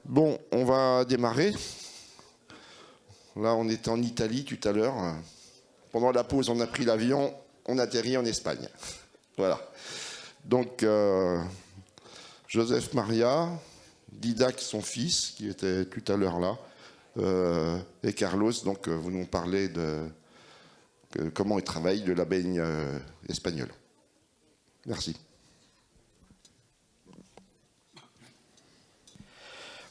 Bon, on va démarrer. Là, on était en Italie tout à l'heure. Pendant la pause, on a pris l'avion, on atterrit en Espagne. Voilà. Donc, Joseph Maria, Didac, son fils, qui était tout à l'heure là, et Carlos, donc, vous nous parlez de comment il travaille de la baigne espagnole. Merci.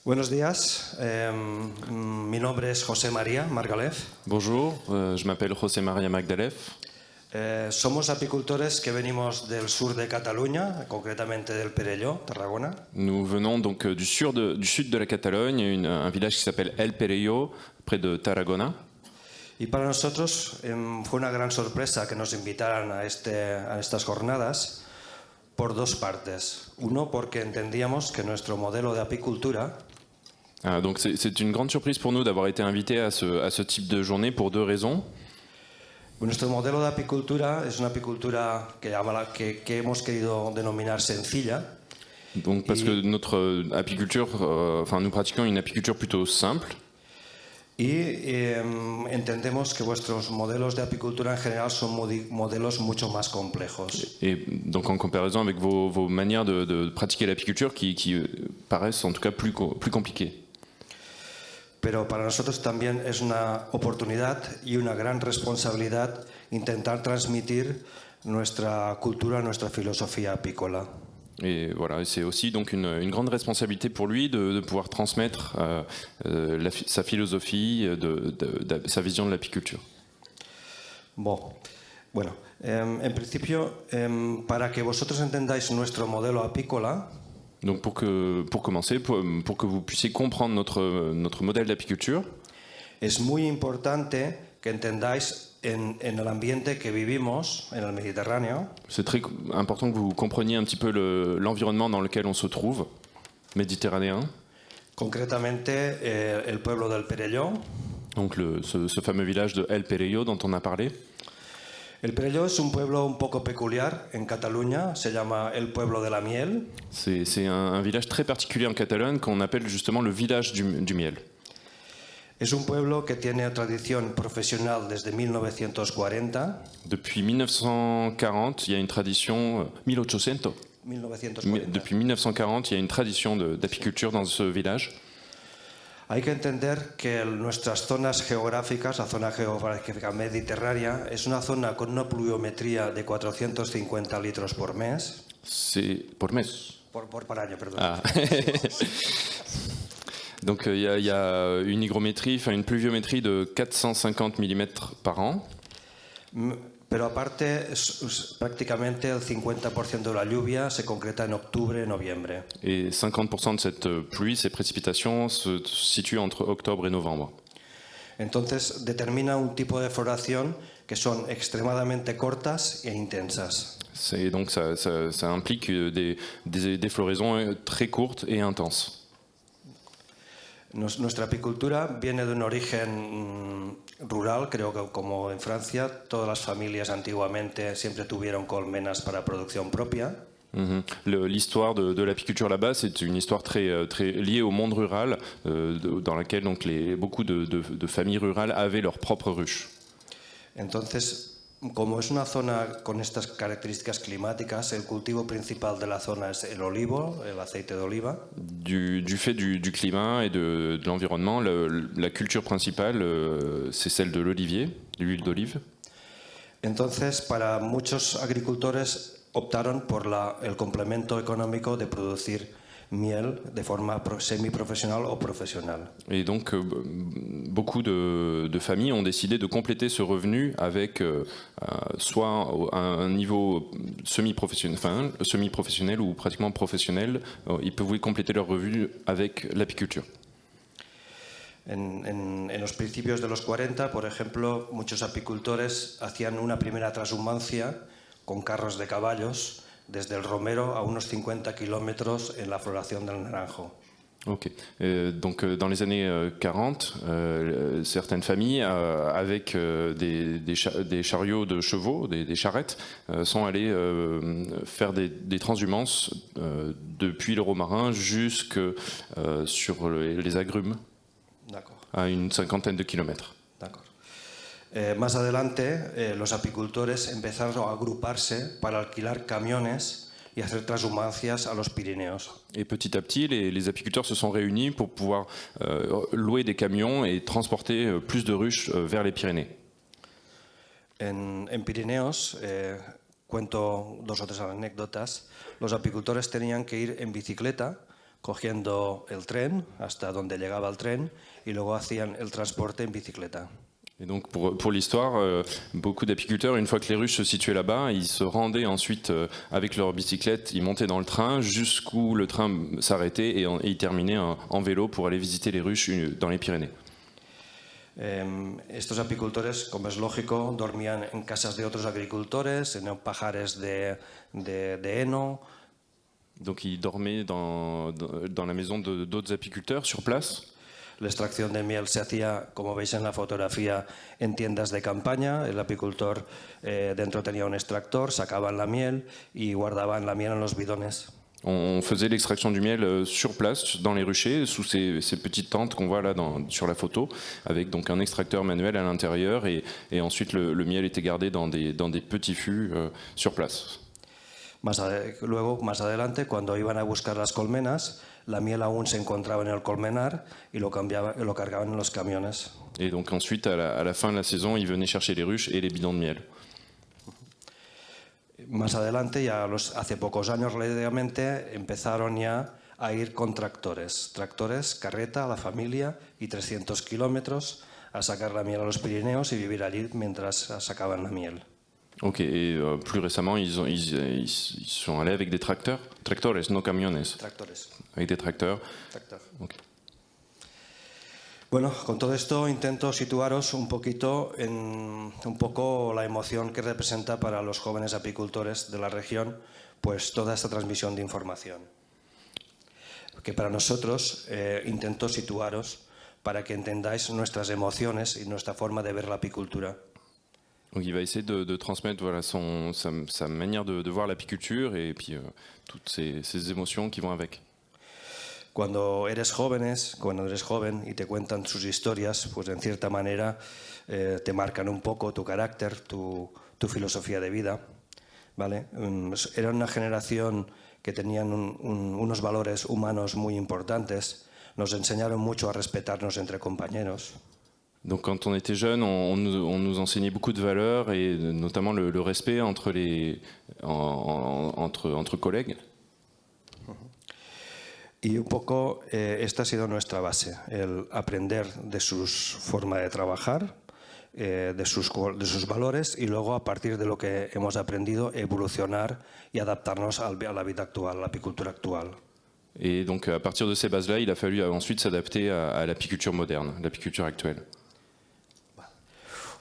Buenos días, mi nombre es José María Margalef. Bonjour, je m'appelle José María Magdalef. Somos apicultores que venimos del sur de Cataluña, concretamente del Perelló, Tarragona. Nous venons donc du sud de la Catalogne, un village qui s'appelle El Perelló, près de Tarragona. Y para nosotros fue una gran sorpresa que nos invitaran a estas jornadas por dos partes. Uno, porque entendíamos que nuestro modelo de apicultura Donc c'est une grande surprise pour nous d'avoir été invités à ce type de journée pour deux raisons. Nuestro modelo de apicultura es una apicultura que hemos querido denominar sencilla. Donc parce que notre apiculture, nous pratiquons une apiculture plutôt simple. Y entendemos que vuestros modelos de apicultura en general son modelos mucho más complejos. Et donc en comparaison avec vos manières de pratiquer l'apiculture qui paraissent en tout cas plus compliquées. Pero para nosotros también es una oportunidad y una gran responsabilidad intentar transmitir nuestra cultura, nuestra filosofía apícola. Et voilà, c'est aussi donc une grande responsabilité pour lui de pouvoir transmettre sa philosophie, sa vision de l'apiculture. Bueno, en principio, para que vosotros entendáis nuestro modelo apícola, donc pour commencer, pour que vous puissiez comprendre notre modèle d'apiculture, es muy importante que entendáis en el ambiente que vivimos en el Mediterráneo. C'est très important que vous compreniez un petit peu l'environnement dans lequel on se trouve, méditerranéen. Concretamente, el pueblo del Perelló. Donc ce fameux village de El Perelló dont on a parlé. El Perelló es un pueblo un poco peculiar en Cataluña, se llama el pueblo de la miel. C'est un village très particulier en Catalogne qu'on appelle justement le village du miel. Es un pueblo que tiene tradición profesional desde 1940. Depuis 1940, il y a une tradition 1800. 1940. Depuis 1940, il y a une tradition d'apiculture dans ce village. Hay que entender que nuestras zonas geográficas, la zona geográfica mediterránea, es una zona con una pluviometría de 450 litros por mes. C'est por mes. Por año, perdón. Ah. Donc il y a une hygrométrie, une pluviométrie de 450 mm par an. Pero aparte, prácticamente el 50% de la lluvia se concreta en octubre, noviembre. Et 50% de cette pluie, ces précipitations, se situent entre octobre et novembre. Entonces determina un tipo de floración que son extremadamente cortas e intensas. Donc ça implique des floraisons très courtes et intenses. Nuestra apicultura viene de un origen rural, creo que como en Francia, todas las familias antiguamente siempre tuvieron colmenas para producción propia. L'histoire de l'apiculture là-bas, c'est une histoire très liée au monde rural, dans laquelle donc beaucoup de familles rurales avaient leurs propres ruches. Entonces, como es una zona con estas características climáticas, el cultivo principal de la zona es el olivo, el aceite de oliva. Du fait du climat et de l'environnement, la culture principale, c'est celle de l'olivier, de l'huile d'olive. Entonces, para muchos agricultores optaron por el complemento económico de producir miel de forma semi-professionnelle ou professionnelle. Et donc, beaucoup de familles ont décidé de compléter ce revenu avec soit un niveau semi-professionnel ou pratiquement professionnel. Ils pouvaient compléter leur revenu avec l'apiculture. En los principios de los 40, por ejemplo, muchos apicultores hacían una primera transhumancia con carros de caballos desde el Romero a unos 50 kilómetros en la floración del naranjo. Ok. Donc dans les années 40, certaines familles avec des chariots de chevaux, des charrettes, sont allées faire des transhumances depuis le Romarin jusque sur les agrumes, D'accord. à une cinquantaine de kilomètres. D'accord. Más adelante, los apicultores empezaron a agruparse para alquilar camiones y hacer transhumancias a los Pirineos. Et petit à petit, les apiculteurs se sont réunis pour pouvoir louer des camions et transporter plus de ruches vers les Pyrénées. En Pirineos, cuento 2 o 3 anécdotas, los apicultores tenían que ir en bicicleta, cogiendo el tren hasta donde llegaba el tren y luego hacían el transporte en bicicleta. Et donc pour l'histoire, beaucoup d'apiculteurs, une fois que les ruches se situaient là-bas, ils se rendaient ensuite avec leur bicyclette, ils montaient dans le train jusqu'où le train s'arrêtait et ils terminaient en vélo pour aller visiter les ruches dans les Pyrénées. Estos apicultores, como es lógico, dormían en casas de otros agricultores, en pajares de heno. Donc ils dormaient dans la maison d'autres apiculteurs sur place. La extracción de miel se hacía, como veis en la fotografía, en tiendas de campaña. El apicultor dentro tenía un extractor, sacaban la miel y guardaban la miel en los bidones. On faisait l'extraction du miel sur place, dans les ruchers, sous ces petites tentes qu'on voit là sur la photo, avec donc un extracteur manuel à l'intérieur, et ensuite le miel était gardé dans des petits fûts sur place. Luego, más adelante, cuando iban a buscar las colmenas, la miel aún se encontraba en el colmenar y lo cargaban en los camiones. Et donc ensuite, à la fin de la saison, ils venaient chercher les ruches et les bidons de miel. Más adelante, ya hace pocos años relativamente, empezaron ya a ir con tractores, carreta, la familia y 300 kilómetros a sacar la miel a los Pirineos y vivir allí mientras sacaban la miel. Ok, et plus récemment, ils sont allés avec des tracteurs, no camiones. Tractores. Avec des tracteurs. Tractor. Okay. Bueno, con todo esto intento situaros un poco la emoción que representa para los jóvenes apicultores de la región, pues toda esta transmisión de información. Que para nosotros intento situaros para que entendáis nuestras emociones y nuestra forma de ver la apicultura. Donc il va essayer de transmettre voilà, sa manière de voir l'apiculture et puis toutes ces émotions qui vont avec. Cuando eres joven y te cuentan sus historias, pues en cierta manera te marcan un poco tu carácter, tu filosofía de vida, ¿vale? Era una generación que tenían unos valores humanos muy importantes, nos enseñaron mucho a respetarnos entre compañeros. Donc quand on était jeune, on nous enseignait beaucoup de valeurs et notamment le respect entre collègues. Y un poco esta ha sido nuestra base, el aprender de su forma de trabajar, de sus valores y luego a partir de lo que hemos aprendido evolucionar y adaptarnos a la vida actual, a la apicultura actual. Et donc à partir de ces bases-là, il a fallu ensuite s'adapter à l'apiculture moderne, l'apiculture actuelle.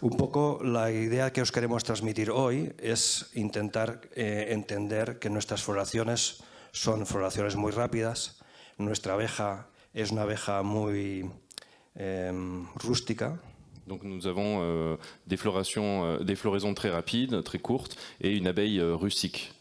Un poco la idea que os queremos transmitir hoy es intentar entender que nuestras floraciones son floraciones muy rápidas. Nuestra abeja es una abeja muy rústica. Donc nous avons des floraisons très rapides, très courtes et une abeille rustique.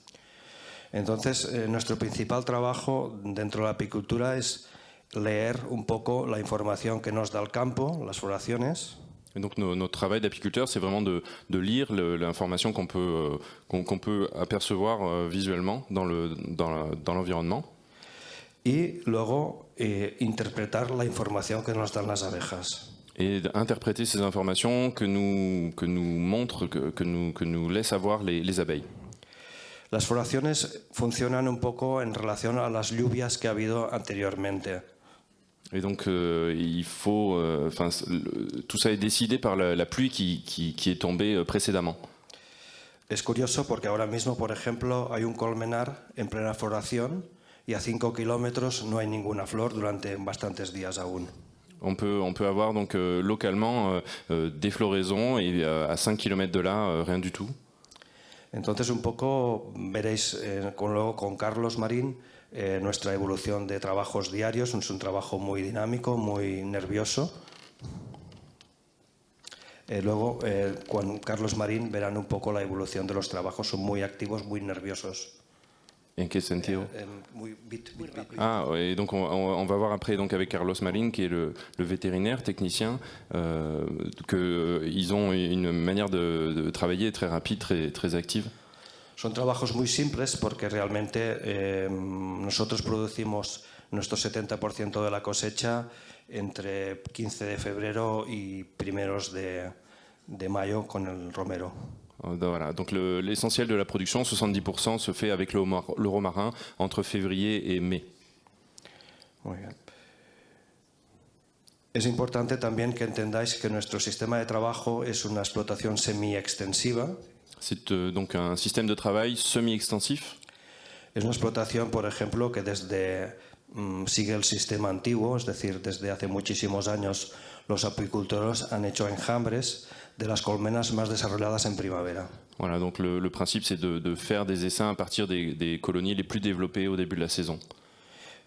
Entonces, nuestro principal trabajo dentro de la apicultura es leer un poco la información que nos da el campo, las floraciones. Et donc notre travail d'apiculteur, c'est vraiment de lire l'information qu'on peut apercevoir visuellement dans l'environnement. Y luego interpretar la información que nos dan las abejas. Et d'interpréter ces informations que nous montrent, que nous laissent avoir les abeilles. Las floraciones funcionan un poco en relación a las lluvias que ha habido anteriormente. Et donc il faut, tout ça est décidé par la pluie qui est tombée précédemment. Es curioso porque ahora mismo, por ejemplo, hay un colmenar en plena floración y a 5 kilómetros no hay ninguna flor durante bastantes días aún. On peut avoir donc localement des floraisons et à 5 km de là, rien du tout. Entonces un poco veréis luego con Carlos Marín nuestra evolución de trabajos diarios. Es un trabajo muy dinámico, muy nervioso. Luego, con Carlos Marín verán un poco la evolución de los trabajos. Son muy activos, muy nerviosos. En quel sentido? Muy bit. Ah, et donc on va voir après donc avec Carlos Marín, qui est le vétérinaire technicien, qu'ils ont une manière de travailler très rapide, très active. Son trabajos muy simples porque realmente nosotros producimos nuestro 70% de la cosecha entre 15 de febrero y primeros de mayo con el romero. Voilà, donc l'essentiel de la production, 70%, se fait avec le romarin entre février et mai. Muy bien. Es importante también que entendáis que nuestro sistema de trabajo es una explotación semi-extensiva. C'est donc un système de travail semi-extensif. Es una explotación, por ejemplo, que sigue el sistema antiguo, es decir, desde hace muchísimos años los apicultores han hecho enjambres de las colmenas más desarrolladas en primavera. Voilà, donc le principe c'est de faire des essaims à partir des colonies les plus développées au début de la saison.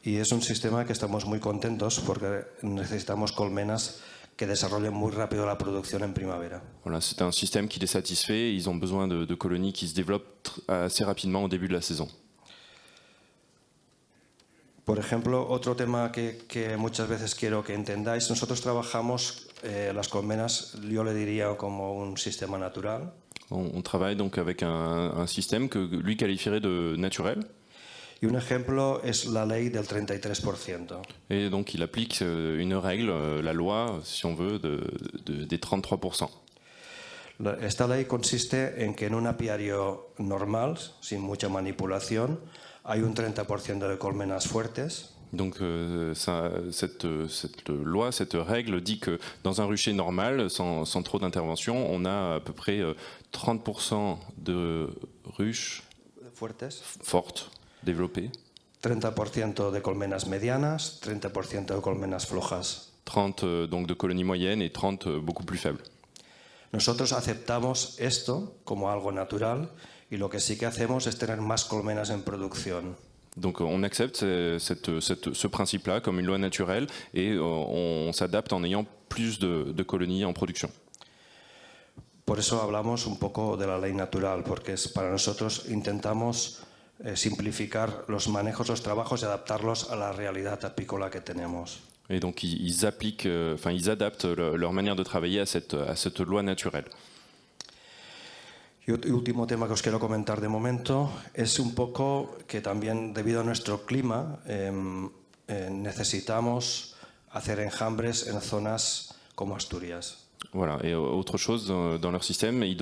Y es un sistema que estamos muy contentos porque necesitamos colmenas que desarrollen muy rápido la producción en primavera. Voilà, c'est un système qui les satisfait. Ils ont besoin de colonies qui se développent assez rapidement au début de la saison. Por ejemplo, otro tema que muchas veces quiero que entendáis, nosotros trabajamos las colmenas, yo le diría como un sistema natural. On travaille donc avec un système que lui qualifierait de naturel. Y un ejemplo es la ley del 33%. Et donc il applique une règle, la loi, si on veut, des 33%. Esta ley consiste en que en un apiario normal, sin mucha manipulación, hay un 30% de colmenas fuertes. Donc cette loi, cette règle dit que dans un rucher normal, sans trop d'intervention, on a à peu près 30% de ruches fortes, développées. 30% de colmenas medianas, 30% de colmenas flojas. 30 donc de colonies moyennes et 30 beaucoup plus faibles. Nosotros aceptamos esto como algo natural y lo que sí que hacemos es tener más colmenas en producción. Donc on accepte ce principe-là comme une loi naturelle et on s'adapte en ayant plus de colonies en production. Por eso hablamos un poco de la ley natural, porque para nosotros intentamos simplificar los manejos, los trabajos y adaptarlos a la realidad apícola que tenemos. Et donc ils adaptent leur manière de travailler à cette loi naturelle. Y último tema que os quiero comentar de momento es un poco que también debido a nuestro clima necesitamos hacer enjambres en zonas como Asturias. Voilà, et autre chose dans leur système, ils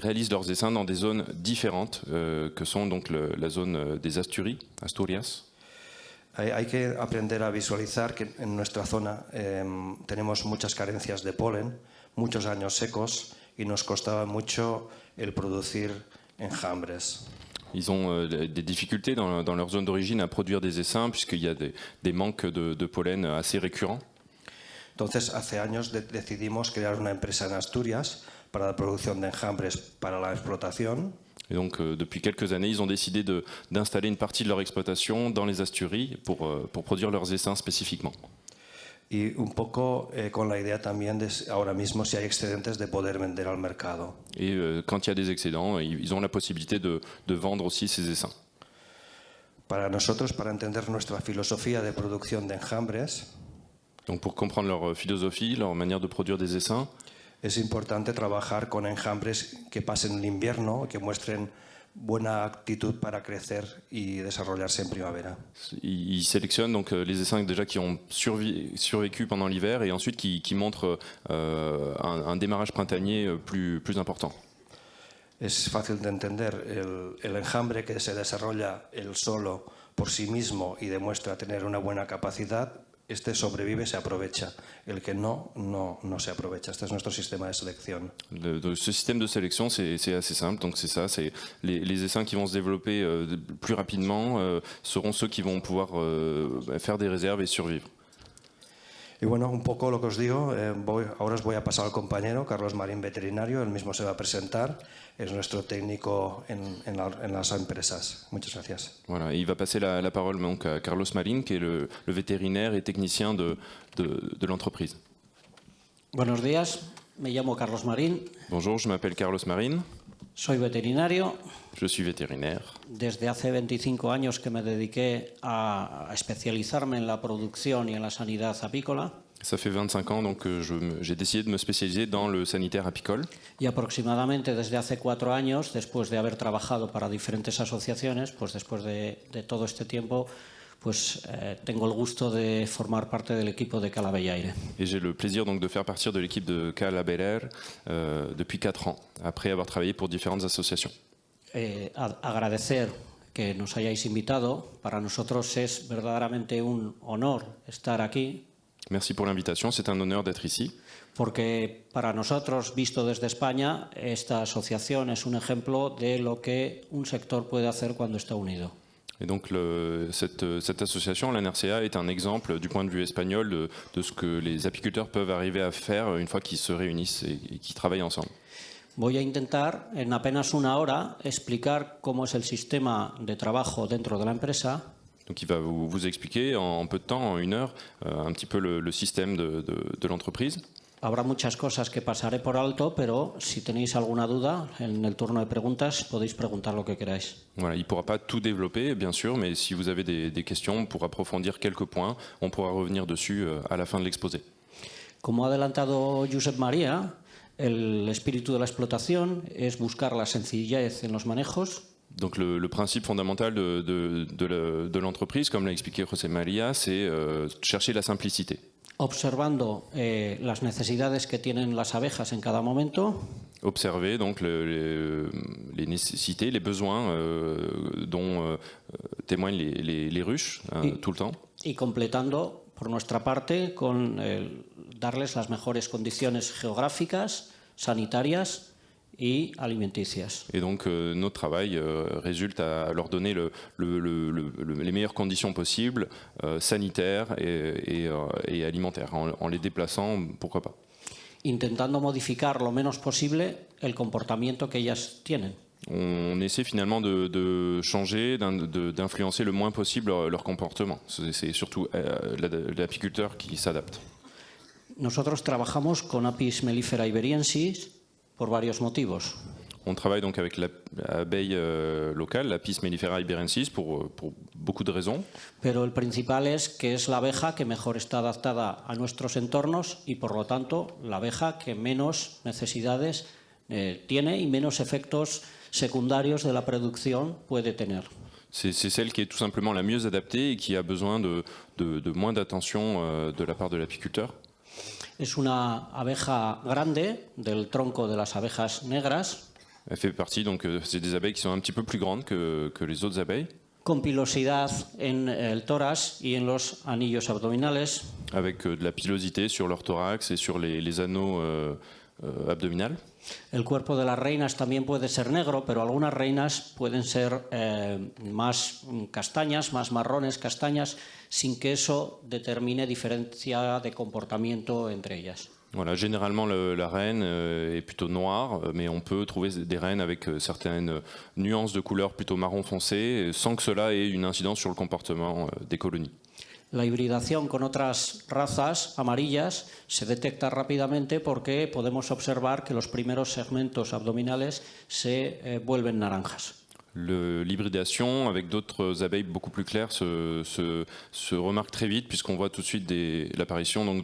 réalisent leurs essaims dans des zones différentes que sont donc la zone des Asturias. Hay que aprender a visualizar que en nuestra zona tenemos muchas carencias de polen, muchos años secos y nos costaba mucho el producir enjambres. Ils ont des difficultés dans leur zone d'origine à produire des essaims puisqu'il y a des manques de pollen assez récurrents. Entonces, hace años decidimos crear una empresa en Asturias para la producción de enjambres para la explotación. Et donc, depuis quelques années, ils ont décidé d'installer une partie de leur exploitation dans les Asturies pour produire leurs essaims spécifiquement. Y un poco con la idea también de ahora mismo, si hay excedentes, de poder vender al mercado. Et quand il y a des excédents, ils ont la possibilité de vendre aussi ces essaims. Para nosotros, para entender nuestra filosofía de producción de enjambres, donc pour comprendre leur philosophie, leur manière de produire des essaims, es importante trabajar con enjambres que pasen el invierno, que muestren buena actitud para crecer y desarrollarse en primavera. Ils sélectionnent donc les essaims déjà qui ont survécu pendant l'hiver et ensuite qui montrent un démarrage printanier plus important. Es fácil de entender, el enjambre que se desarrolla él solo por sí mismo y demuestra tener una buena capacidad, este sobrevive, se aprovecha. El que no se aprovecha. Este es nuestro sistema de selección. Ce système de sélection, c'est assez simple. Donc c'est ça, c'est les essaims qui vont se développer plus rapidement seront ceux qui vont pouvoir faire des réserves et survivre. Y bueno, un poco lo que os digo, ahora os voy a pasar al compañero, Carlos Marín, veterinario, él mismo se va a presentar, es nuestro técnico en las empresas. Muchas gracias. Voilà, et il va passer la parole donc à Carlos Marín, qui est le vétérinaire et technicien de l'entreprise. Buenos días, me llamo Carlos Marín, Bonjour, je m'appelle Carlos Marín, soy veterinario. je suis vétérinaire. Desde hace 25 años que me dediqué a especializarme en la producción y en la sanidad apícola. Ça fait 25 ans donc que j'ai décidé de me spécialiser dans le sanitaire apicole. Y aproximadamente desde hace 4 años, después de haber trabajado para diferentes asociaciones, pues después de todo este tiempo, pues tengo el gusto de formar parte del equipo de Cala Bellaire. Et j'ai le plaisir donc de faire partie de l'équipe de Cala Bellaire depuis 4 ans, après avoir travaillé pour différentes associations. Agradecer que nos hayáis invitado. Para nosotros es verdaderamente un honor estar aquí. Merci pour l'invitation, c'est un honneur d'être ici. Porque para nosotros, visto desde España, esta asociación es un ejemplo de lo que un sector puede hacer cuando está unido. Et donc cette association, l'NRCA, est un exemple du point de vue espagnol de ce que les apiculteurs peuvent arriver à faire une fois qu'ils se réunissent et qu'ils travaillent ensemble. Voy a intentar, en apenas una hora, explicar cómo es el sistema de trabajo dentro de la empresa. Donc il va vous expliquer en peu de temps, en 1 heure, un petit peu le système de l'entreprise. Habrá muchas cosas que pasaré por alto, pero si tenéis alguna duda, en el turno de preguntas podéis preguntar lo que queráis. Voilà, il ne pourra pas tout développer, bien sûr, mais si vous avez des questions pour approfondir quelques points, on pourra revenir dessus à la fin de l'exposé. Como ha adelantado Josep María, el espíritu de la explotación es buscar la sencillez en los manejos. Donc le principe fondamental de l'entreprise, comme l'a expliqué José María, c'est chercher la simplicité. Observando las necesidades que tienen las abejas en cada momento. Observer donc les nécessités, les besoins dont témoignent les ruches tout le temps. Y completando por nuestra parte con darles las mejores condiciones geográficas, sanitarias y alimenticias. Et donc notre travail résulte à leur donner les meilleures conditions possibles, sanitaires et alimentaires, en les déplaçant, pourquoi pas. Intentando modificar lo menos posible el comportamiento que ellas tienen. On essaie finalement de changer, d'influencer le moins possible leur comportement. C'est surtout l'apiculteur qui s'adapte. Nosotros trabajamos con Apis mellifera iberiensis por varios motivos. On travaille donc avec l'abeille locale, l'Apis mellifera iberiensis, pour beaucoup de raisons. Pero el principal es que es la abeja que mejor está adaptada a nuestros entornos y, por lo tanto, la abeja que menos necesidades tiene y menos efectos secundarios de la producción puede tener. C'est celle qui est tout simplement la mieux adaptée et qui a besoin de moins d'attention de la part de l'apiculteur. Es una abeja grande del tronco de las abejas negras. Elle fait partie, donc c'est des abeilles qui sont un petit peu plus grandes que les autres abeilles. Con pilosidad en el tórax y en los anillos abdominales. Avec de la pilosité sur leur thorax et sur les anneaux abdominales. El cuerpo de las reinas también puede ser negro, pero algunas reinas pueden ser más castañas, más marrones, castañas, sin que eso determine diferencia de comportamiento entre ellas. Voilà, généralement la reine est plutôt noire, mais on peut trouver des reines avec certaines nuances de couleur plutôt marron foncé, sans que cela ait une incidence sur le comportement des colonies. La hibridación con otras razas amarillas se detecta rápidamente porque podemos observar que los primeros segmentos abdominales se vuelven naranjas. L'hybridation avec d'autres abeilles beaucoup plus claires se remarque très vite, puisqu'on voit tout de suite l'apparition donc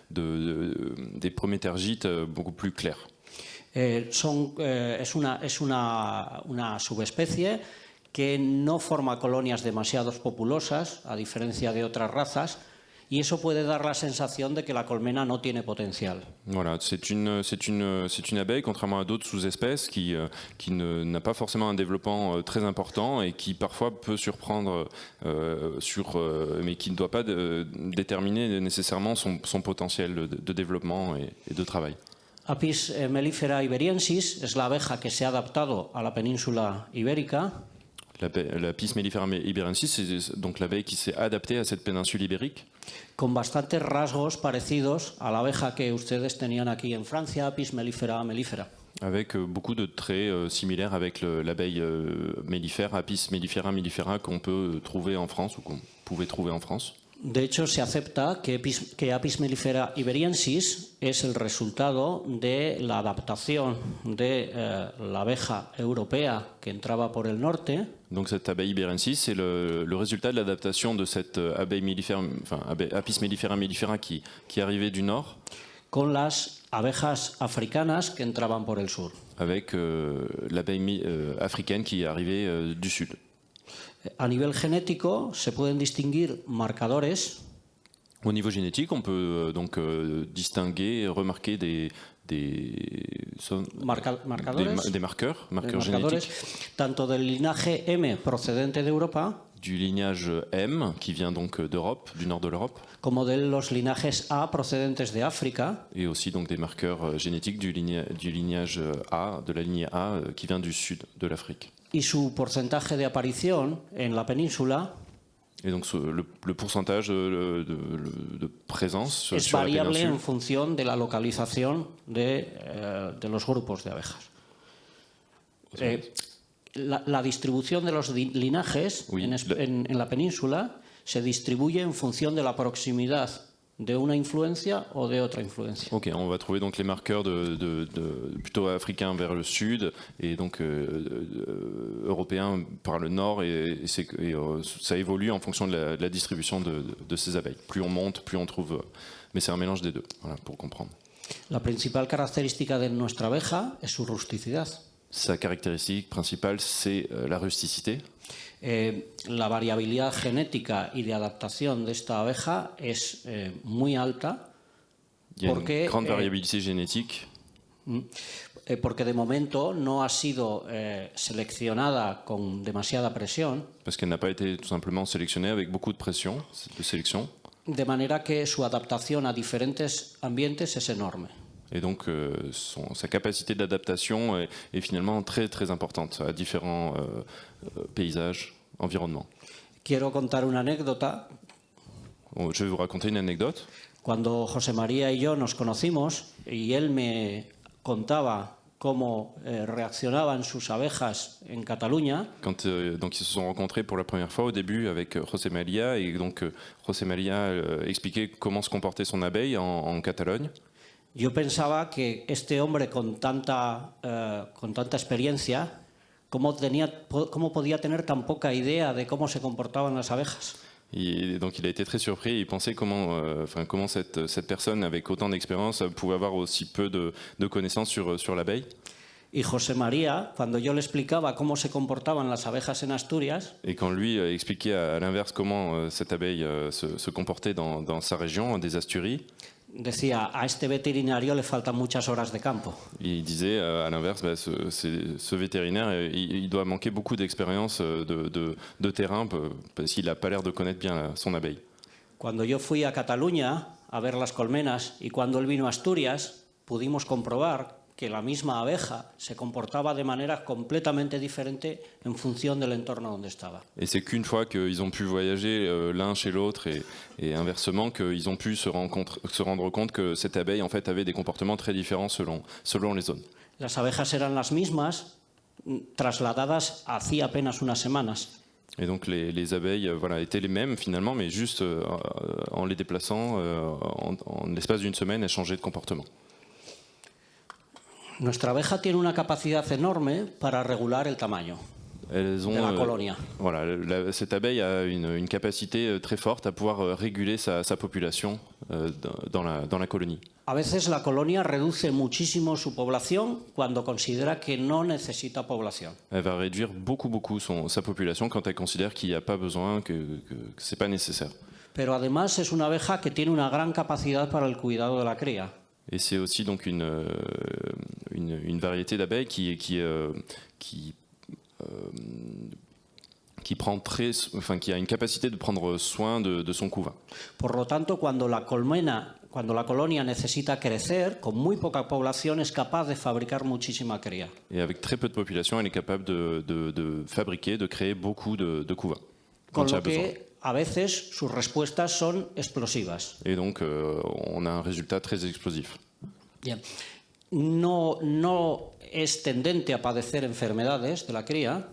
des premiers tergites beaucoup plus clairs. Es una subespecie que no forma colonias demasiado populosas, a diferencia de otras razas, y eso puede dar la sensación de que la colmena no tiene potencial. Voilà, c'est une abeille, contrairement à d'autres sous-espèces, qui n'a pas forcément un développement très important et qui parfois peut surprendre, mais qui ne doit pas déterminer nécessairement son potentiel de développement et de travail. Apis mellifera iberiensis es la abeja que se ha adaptado a la península ibérica. La Apis mellifera iberiensis, c'est donc l'abeille qui s'est adaptée à cette péninsule ibérique, con bastantes rasgos parecidos a la abeja que ustedes tenían aquí en Francia, Apis mellifera mellifera. avec beaucoup de traits similaires avec l'abeille mellifère, Apis mellifera mellifera, qu'on peut trouver en France ou qu'on pouvait trouver en France. De hecho, se acepta que Apis mellifera iberiensis es el resultado de la adaptación de la abeja europea que entraba por el norte. Donc cette abeille iberiensis, c'est le résultat de l'adaptation de cette abeille mellifère, enfin Apis mellifera mellifera qui arrivait du nord, Con las abejas africanas que entraban por el sur. avec l'abeille africaine qui arrivait du sud. A nivel genético se pueden distinguir marcadores Au niveau génétique, on peut donc distinguer, remarquer des marqueurs génétiques tanto del linaje M procedente de Europa du lignage M qui vient donc d'Europe, du nord de l'Europe, como de los linajes A procedentes de África, et aussi donc des marqueurs génétiques du lignage A, de la lignée A qui vient du sud de l'Afrique. y su porcentaje de aparición en la península Et donc le pourcentage de présence es sur la variable péninsule en función de la localización de los grupos de abejas. La distribución de los linajes Oui, en la península se distribuye en función de la proximidad de una influencia o de otra influencia. Ok, on va trouver donc les marqueurs plutôt africains vers le sud et donc européens par le nord et ça évolue en fonction de la distribution de ces abeilles. Plus on monte, plus on trouve, mais c'est un mélange des deux, voilà, pour comprendre. La principal característica de nuestra abeja es su rusticidad. Sa caractéristique principale, c'est la rusticité. La variabilidad genética y de adaptación de esta abeja es muy alta. Il y a Porque, une grande variabilité génétique porque de momento no ha sido seleccionada con demasiada presión, parce qu'elle n'a pas été tout simplement sélectionnée avec beaucoup de pression, de sélection. de manera que su adaptación a diferentes ambientes es enorme. Et donc sa capacité d'adaptation est finalement très très importante à différents paysages, environnements. Quiero contar una anécdota. Je vais vous raconter une anecdote. Cuando José María y yo nos conocimos y él me contaba cómo reaccionaban sus abejas en Cataluña, Quand donc ils se sont rencontrés pour la première fois au début avec José María et donc José María expliquait comment se comportait son abeille en Catalogne. yo pensaba que este hombre con tanta experiencia, ¿cómo podía tener tan poca idea de cómo se comportaban las abejas? Et donc il a été très surpris et il pensait comment cette personne avec autant d'expérience pouvait avoir aussi peu de connaissances sur l'abeille. Y José María, cuando yo le explicaba cómo se comportaban las abejas en Asturias, Et quand lui expliquait à l'inverse comment cette abeille se comportait dans sa région, des Asturies, decía, a este veterinario le faltan muchas horas de campo. il disait à l'inverse, ce vétérinaire, il doit manquer beaucoup d'expérience de terrain parce qu'il n'a pas l'air de connaître bien son abeille. Cuando yo fui a Cataluña a ver las colmenas y cuando él vino a Asturias, pudimos comprobar que la misma abeja se comportaba de manera completamente diferente en función del entorno donde estaba. Et c'est qu'une fois qu'ils ont pu voyager l'un chez l'autre et inversement, qu'ils ont pu se rendre compte que cette abeille en fait avait des comportements très différents selon les zones. Las abejas eran las mismas, trasladadas hacía apenas unas semanas. Et donc les abeilles étaient les mêmes finalement, mais juste en les déplaçant, en l'espace d'une semaine, elles changeaient de comportement. Nuestra abeja tiene una capacidad enorme para regular el tamaño Elles ont, de la colonia. Cette abeille a une capacité très forte à pouvoir réguler sa population dans la colonie. A veces la colonia reduce muchísimo su población cuando considera que no necesita población. Elle va réduire beaucoup sa population quand elle considère qu'il n'y a pas besoin, que ce n'est pas nécessaire. Pero además es una abeja que tiene una gran capacidad para el cuidado de la cría. Et c'est aussi donc une variété d'abeilles qui a une capacité de prendre soin de son couvain. Por lo tanto, cuando cuando la colonia necesita crecer, con muy poca población es capaz de fabricar muchísima cría. Et avec très peu de population, elle est capable de fabriquer, de créer beaucoup de couvains Con quand il y a lo besoin. que a veces sus respuestas son explosivas. Et donc, on a un résultat très explosif. Bien. No es tendente a padecer enfermedades de la cría.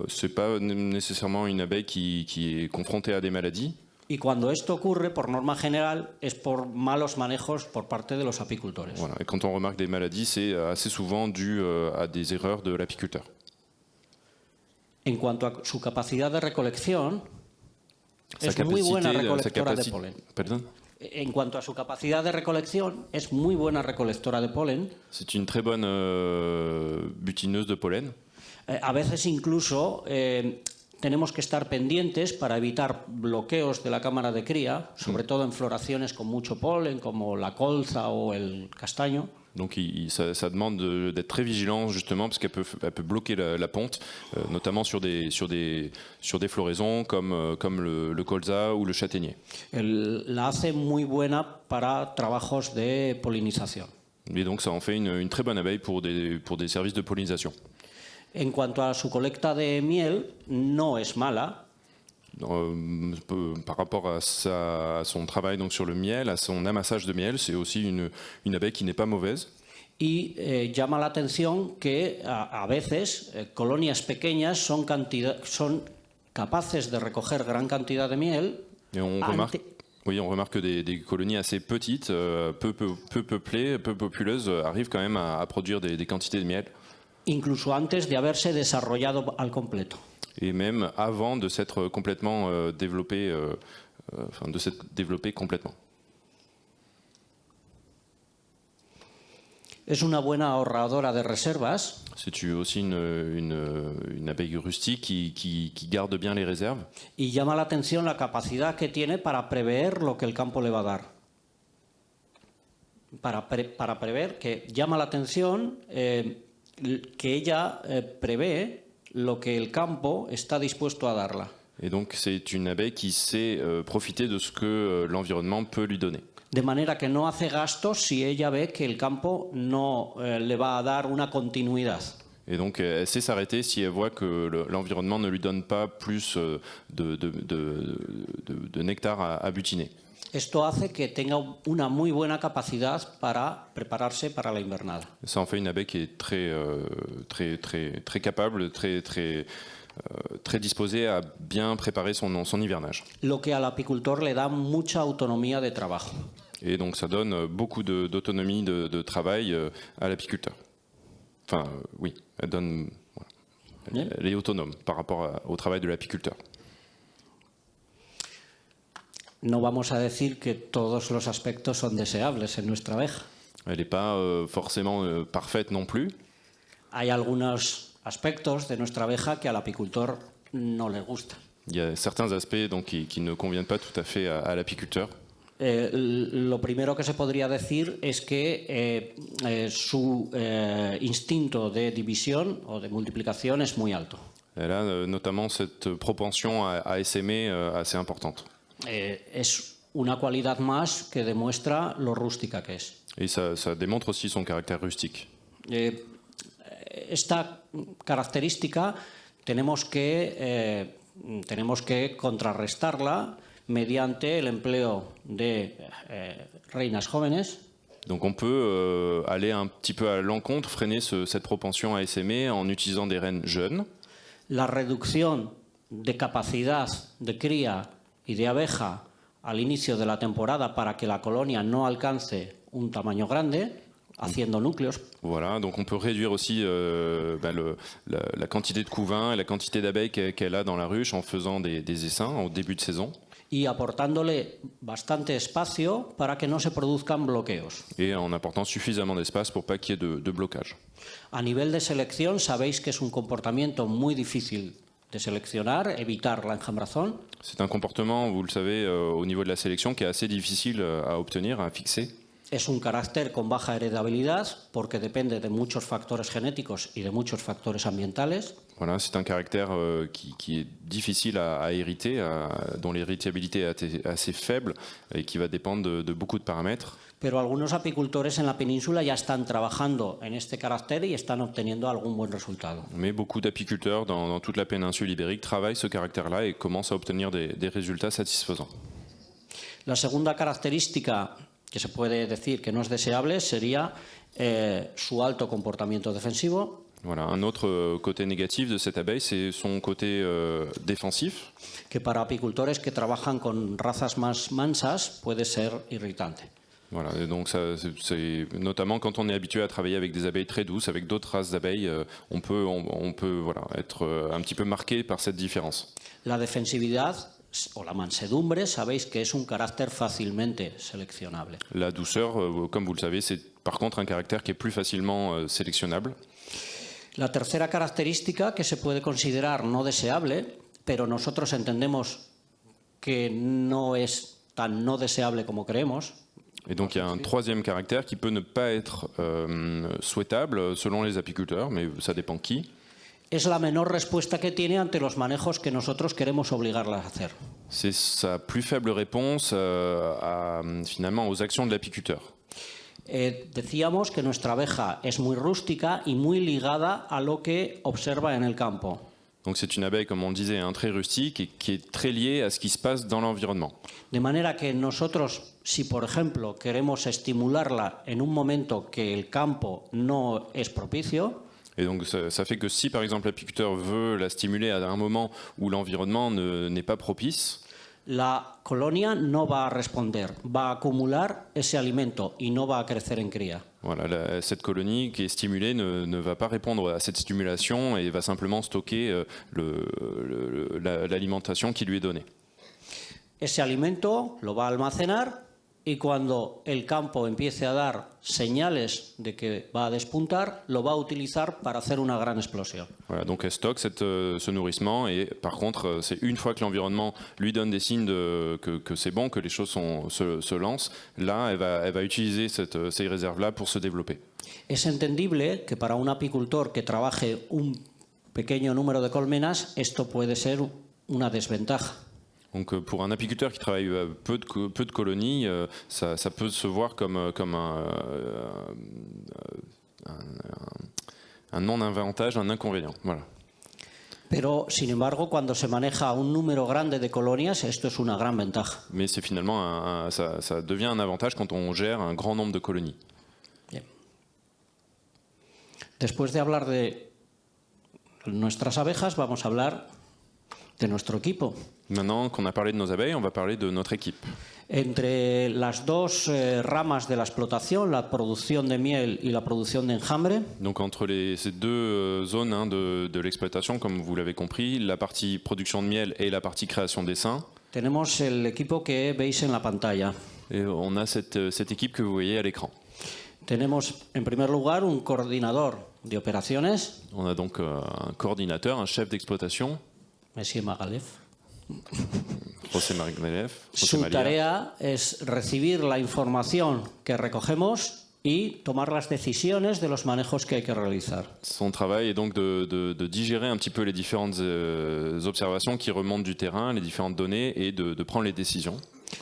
Ce n'est pas nécessairement une abeille qui est confrontée à des maladies. Y cuando esto ocurre, por norma general, es por malos manejos por parte de los apicultores. Voilà. Et quand on remarque des maladies, c'est assez souvent dû à des erreurs de l'apiculteur. En cuanto a su capacidad de recolección, Sa es muy buena capacité, recolectora de polen. Pardon? En cuanto a su capacidad de recolección, es muy buena recolectora de polen. C'est une très bonne butineuse de pollen. A veces incluso tenemos que estar pendientes para evitar bloqueos de la cámara de cría, sobre todo en floraciones con mucho polen, como la colza o el castaño. Donc ça demande d'être très vigilant justement parce qu'elle peut bloquer la ponte, notamment sur des floraisons comme le colza ou le châtaignier. La hace muy buena para trabajos de polinización. Et donc ça en fait une très bonne abeille pour des services de pollinisation. En cuanto a su colecta de miel, no es mala. Par rapport à son travail donc sur le miel, à son amassage de miel, c'est aussi une abeille qui n'est pas mauvaise. Y llama la atención que a veces colonias pequeñas son capaces de recoger gran cantidad de miel. Et on remarque que des colonies assez petites, peu peuplées, peu populeuses, arrivent quand même à produire des quantités de miel. Incluso antes de haberse desarrollado al completo. Et même avant de s'être complètement développé complètement. Es una buena ahorradora de reservas. C'est aussi une abeille rustique qui garde bien les réserves. Y llama la atención la capacidad que tiene para prever lo que el campo le va a dar. Para prever, que llama la atención que ella prevé lo que el campo está dispuesto a darla. Et donc c'est une abeille qui sait profiter de ce que l'environnement peut lui donner. De manera que no hace gastos si ella ve que el campo no le va a dar una continuidad. Et donc elle sait s'arrêter si elle voit que l'environnement ne lui donne pas plus de nectar à butiner. Esto hace que tenga una muy buena capacidad para prepararse para la invernada. Ça en fait une abeille qui est très capable, très disposée à bien préparer son hivernage. Lo que al apicultor le da mucha autonomía de trabajo. Et donc ça donne beaucoup d'autonomie de travail à l'apiculteur. Enfin, oui, elle donne. Voilà. Elle est autonome par rapport au travail de l'apiculteur. No vamos a decir que todos los aspectos son deseables en nuestra abeja. Elle n'est pas forcément parfaite non plus. Hay algunos aspectos de nuestra abeja que al apicultor no le gustan. Il y a certains aspects donc, qui ne conviennent pas tout à fait à l'apiculteur. Lo primero que se podría decir es que su instinto de división o de multiplicación es muy alto. Elle a notamment cette propension à essaimer assez importante. Es una cualidad más que demuestra lo rústica que es. Et ça démontre aussi son caractère rustique. Esta característica tenemos que contrarrestarla mediante el empleo de reinas jóvenes. Donc on peut aller un petit peu à l'encontre, freiner cette propension à essaimer en utilisant des reines jeunes. La reducción de capacidad de cría y de abeja al inicio de la temporada para que la colonia no alcance un tamaño grande, haciendo núcleos. Voilà, donc on peut réduire aussi la quantité de couvains et la quantité d'abeilles qu'elle a dans la ruche en faisant des essaims au début de saison. Y aportándole bastante espacio para que no se produzcan bloqueos. Et en apportant suffisamment d'espace pour pas qu'il y ait de blocage. A nivel de selección, sabéis que es un comportamiento muy difícil de seleccionar, evitar la enjambrazón. C'est un comportement, vous le savez, au niveau de la sélection qui est assez difficile à obtenir, à fixer. Es un carácter con baja heredabilidad porque depende de muchos factores genéticos y de muchos factores ambientales. Voilà, c'est un caractère qui est difficile à hériter, dont l'héritabilité est assez faible et qui va dépendre de beaucoup de paramètres. Pero algunos apicultores en la península ya están trabajando en este carácter y están obteniendo algún buen resultado. Mais beaucoup d'apiculteurs dans toute la péninsule ibérique travaillent ce caractère-là et commencent à obtenir des résultats satisfaisants. La segunda característica que se puede decir que no es deseable sería su alto comportamiento defensivo. Voilà, un autre côté négatif de cette abeille, c'est son côté défensif. Que para apicultores que trabajan con razas más mansas puede ser irritante. Voilà, et donc ça, c'est notamment quand on est habitué à travailler avec des abeilles très douces, avec d'autres races d'abeilles, on peut voilà, être un petit peu marqué par cette différence. La defensividad o la mansedumbre, sabéis que es un carácter fácilmente seleccionable. La douceur, comme vous le savez, c'est par contre un caractère qui est plus facilement sélectionnable. La tercera característica que se puede considerar no deseable, pero nosotros entendemos que no es tan no deseable como creemos. Et donc il y a un troisième caractère qui peut ne pas être souhaitable selon les apiculteurs, mais ça dépend qui. Es la menor respuesta que tiene ante los manejos que nosotros queremos obligarla a hacer. C'est sa plus faible réponse finalement aux actions de l'apiculteur. Decíamos que nuestra abeja es muy rústica y muy ligada a lo que observa en el campo. Donc c'est une abeille, comme on le disait, très rustique et qui est très liée à ce qui se passe dans l'environnement. De manera que nosotros, si por ejemplo queremos estimularla en un momento que el campo no es propicio, et donc ça fait que si par exemple l'apiculteur veut la stimuler à un moment où l'environnement n'est pas propice, la colonia no va a responder, va a acumular ese alimento y no va a crecer en cría. Voilà, cette colonie qui est stimulée ne va pas répondre à cette stimulation et va simplement stocker l'alimentation qui lui est donnée. Ese alimento lo va a almacenar y cuando el campo empiece a dar señales de que va a despuntar, lo va a utilizar para hacer una gran explosión. Voilà, donc elle stocke ce nourrissement et par contre, c'est une fois que l'environnement lui donne des signes que c'est bon, que les choses se lancent, là, elle va utiliser ces réserves-là pour se développer. Es entendible que para un apicultor que trabaje un pequeño número de colmenas, esto puede ser una desventaja. Donc pour un apiculteur qui travaille peu de colonies, ça peut se voir comme un non-avantage, un inconvénient. Voilà. Pero, sin embargo, cuando se maneja un número grande de colonias, esto es una gran ventaja. Mais c'est finalement ça devient un avantage quand on gère un grand nombre de colonies. Bien. Después de hablar de nuestras abejas, vamos a hablar de nuestro equipo. Maintenant qu'on a parlé de nos abeilles, on va parler de notre équipe. Entre las dos ramas de la explotación, la producción de miel y la producción de enjambre, Donc entre ces deux zones de l'exploitation, comme vous l'avez compris, la partie production de miel et la partie création d'essaims, tenemos el equipo que veis en la pantalla. et on a cette équipe que vous voyez à l'écran. Tenemos, en primer lugar, un coordinador de operaciones, On a donc un coordinateur, un chef d'exploitation, Monsieur Magalef. José María. Su tarea es recibir la información que recogemos y tomar las decisiones de los manejos que hay que realizar. Son travail est donc de digérer un petit peu les différentes observations qui remontent du terrain, les différentes données, et de prendre les décisions.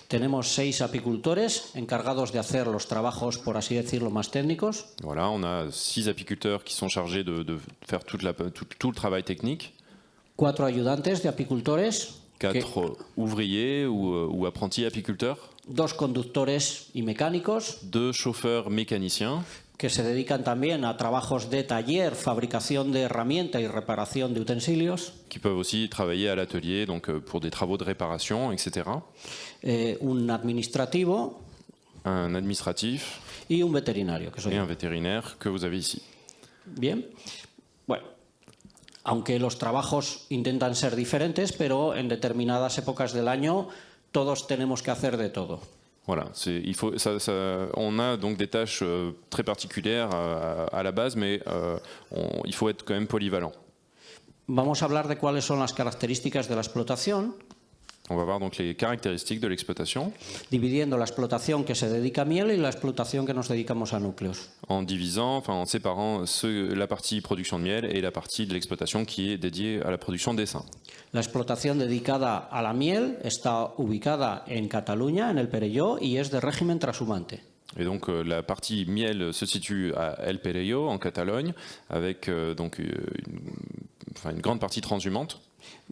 Tenemos 6 apicultores encargados de hacer los trabajos, por así decirlo, más técnicos. Voilà, on a 6 apiculteurs qui sont chargés de faire tout le travail technique. 4 ayudantes de apicultores. 4 ouvriers ou apprentis apiculteurs. 2 conductores y mecánicos. 2 chauffeurs mécaniciens. Que se dedican también a trabajos de taller, fabricación de herramientas y reparación de utensilios. Qui peuvent aussi travailler à l'atelier, donc pour des travaux de réparation, etc. Un administrativo. Un administratif. Y un veterinario. Que soy et un vétérinaire que vous avez ici. Bien. Bueno. Aunque los trabajos intentan ser diferentes, pero en determinadas épocas del año todos tenemos que hacer de todo. Voilà, on a donc des tâches très particulières à la base, mais il faut être quand même polyvalent. Vamos a hablar de cuáles son las características de la explotación. On va voir donc les caractéristiques de l'exploitation dividiendo la explotación que se dedica a miel y la explotación que nos dedicamos a núcleos. en divisant, enfin en séparant la partie production de miel et la partie de l'exploitation qui est dédiée à la production d'essaims. La explotación dedicada a la miel está ubicada en Cataluña, en el Perelló, y es de régimen trashumante. Et donc la partie miel se situe à El Perelló, en Catalogne, avec donc une grande partie transhumante.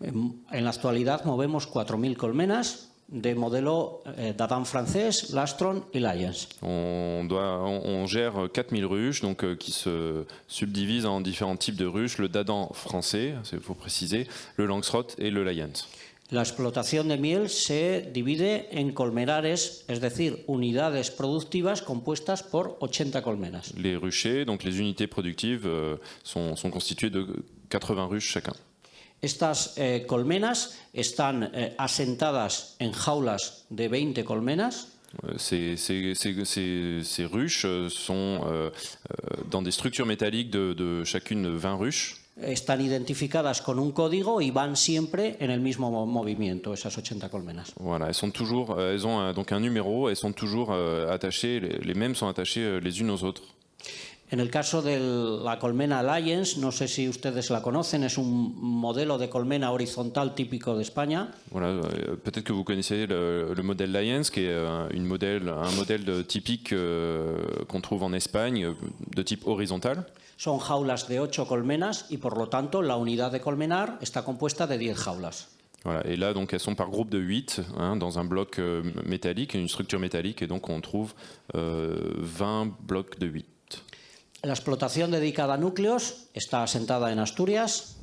En la actualidad movemos 4.000 colmenas de modelo Dadan francés, Lastron y Lyons. On gère 4000 ruches donc, qui se subdivisent en différents types de ruches, le Dadan français, il faut préciser, le Langstroth et le Lyons. La explotación de miel se divide en colmenares, es decir, unidades productivas compuestas por 80 colmenas. Les ruchers, donc les unités productives, sont constituées de 80 ruches chacun. Estas colmenas están asentadas en jaulas de 20 colmenas. Ces ruches sont dans des structures métalliques de chacune 20 ruches. Están identificadas con un código y van siempre en el mismo movimiento, esas 80 colmenas. Voilà, elles ont donc un numéro, elles sont toujours attachées, les mêmes sont attachées les unes aux autres. En el caso de la colmena Lyons, no sé si ustedes la conocen, es un modelo de colmena horizontal típico de España. Voilà, peut-être que vous connaissez le modèle Lyons, qui est un modèle typique qu'on trouve en Espagne, de type horizontal. Son jaulas de 8 colmenas y por lo tanto la unidad de colmenar está compuesta de 10 jaulas. Voilà, et là, donc, elles sont par groupe de 8 dans un bloc métallique, une structure métallique, et donc on trouve 20 blocs de 8. La explotación dedicada a núcleos está asentada en Asturias.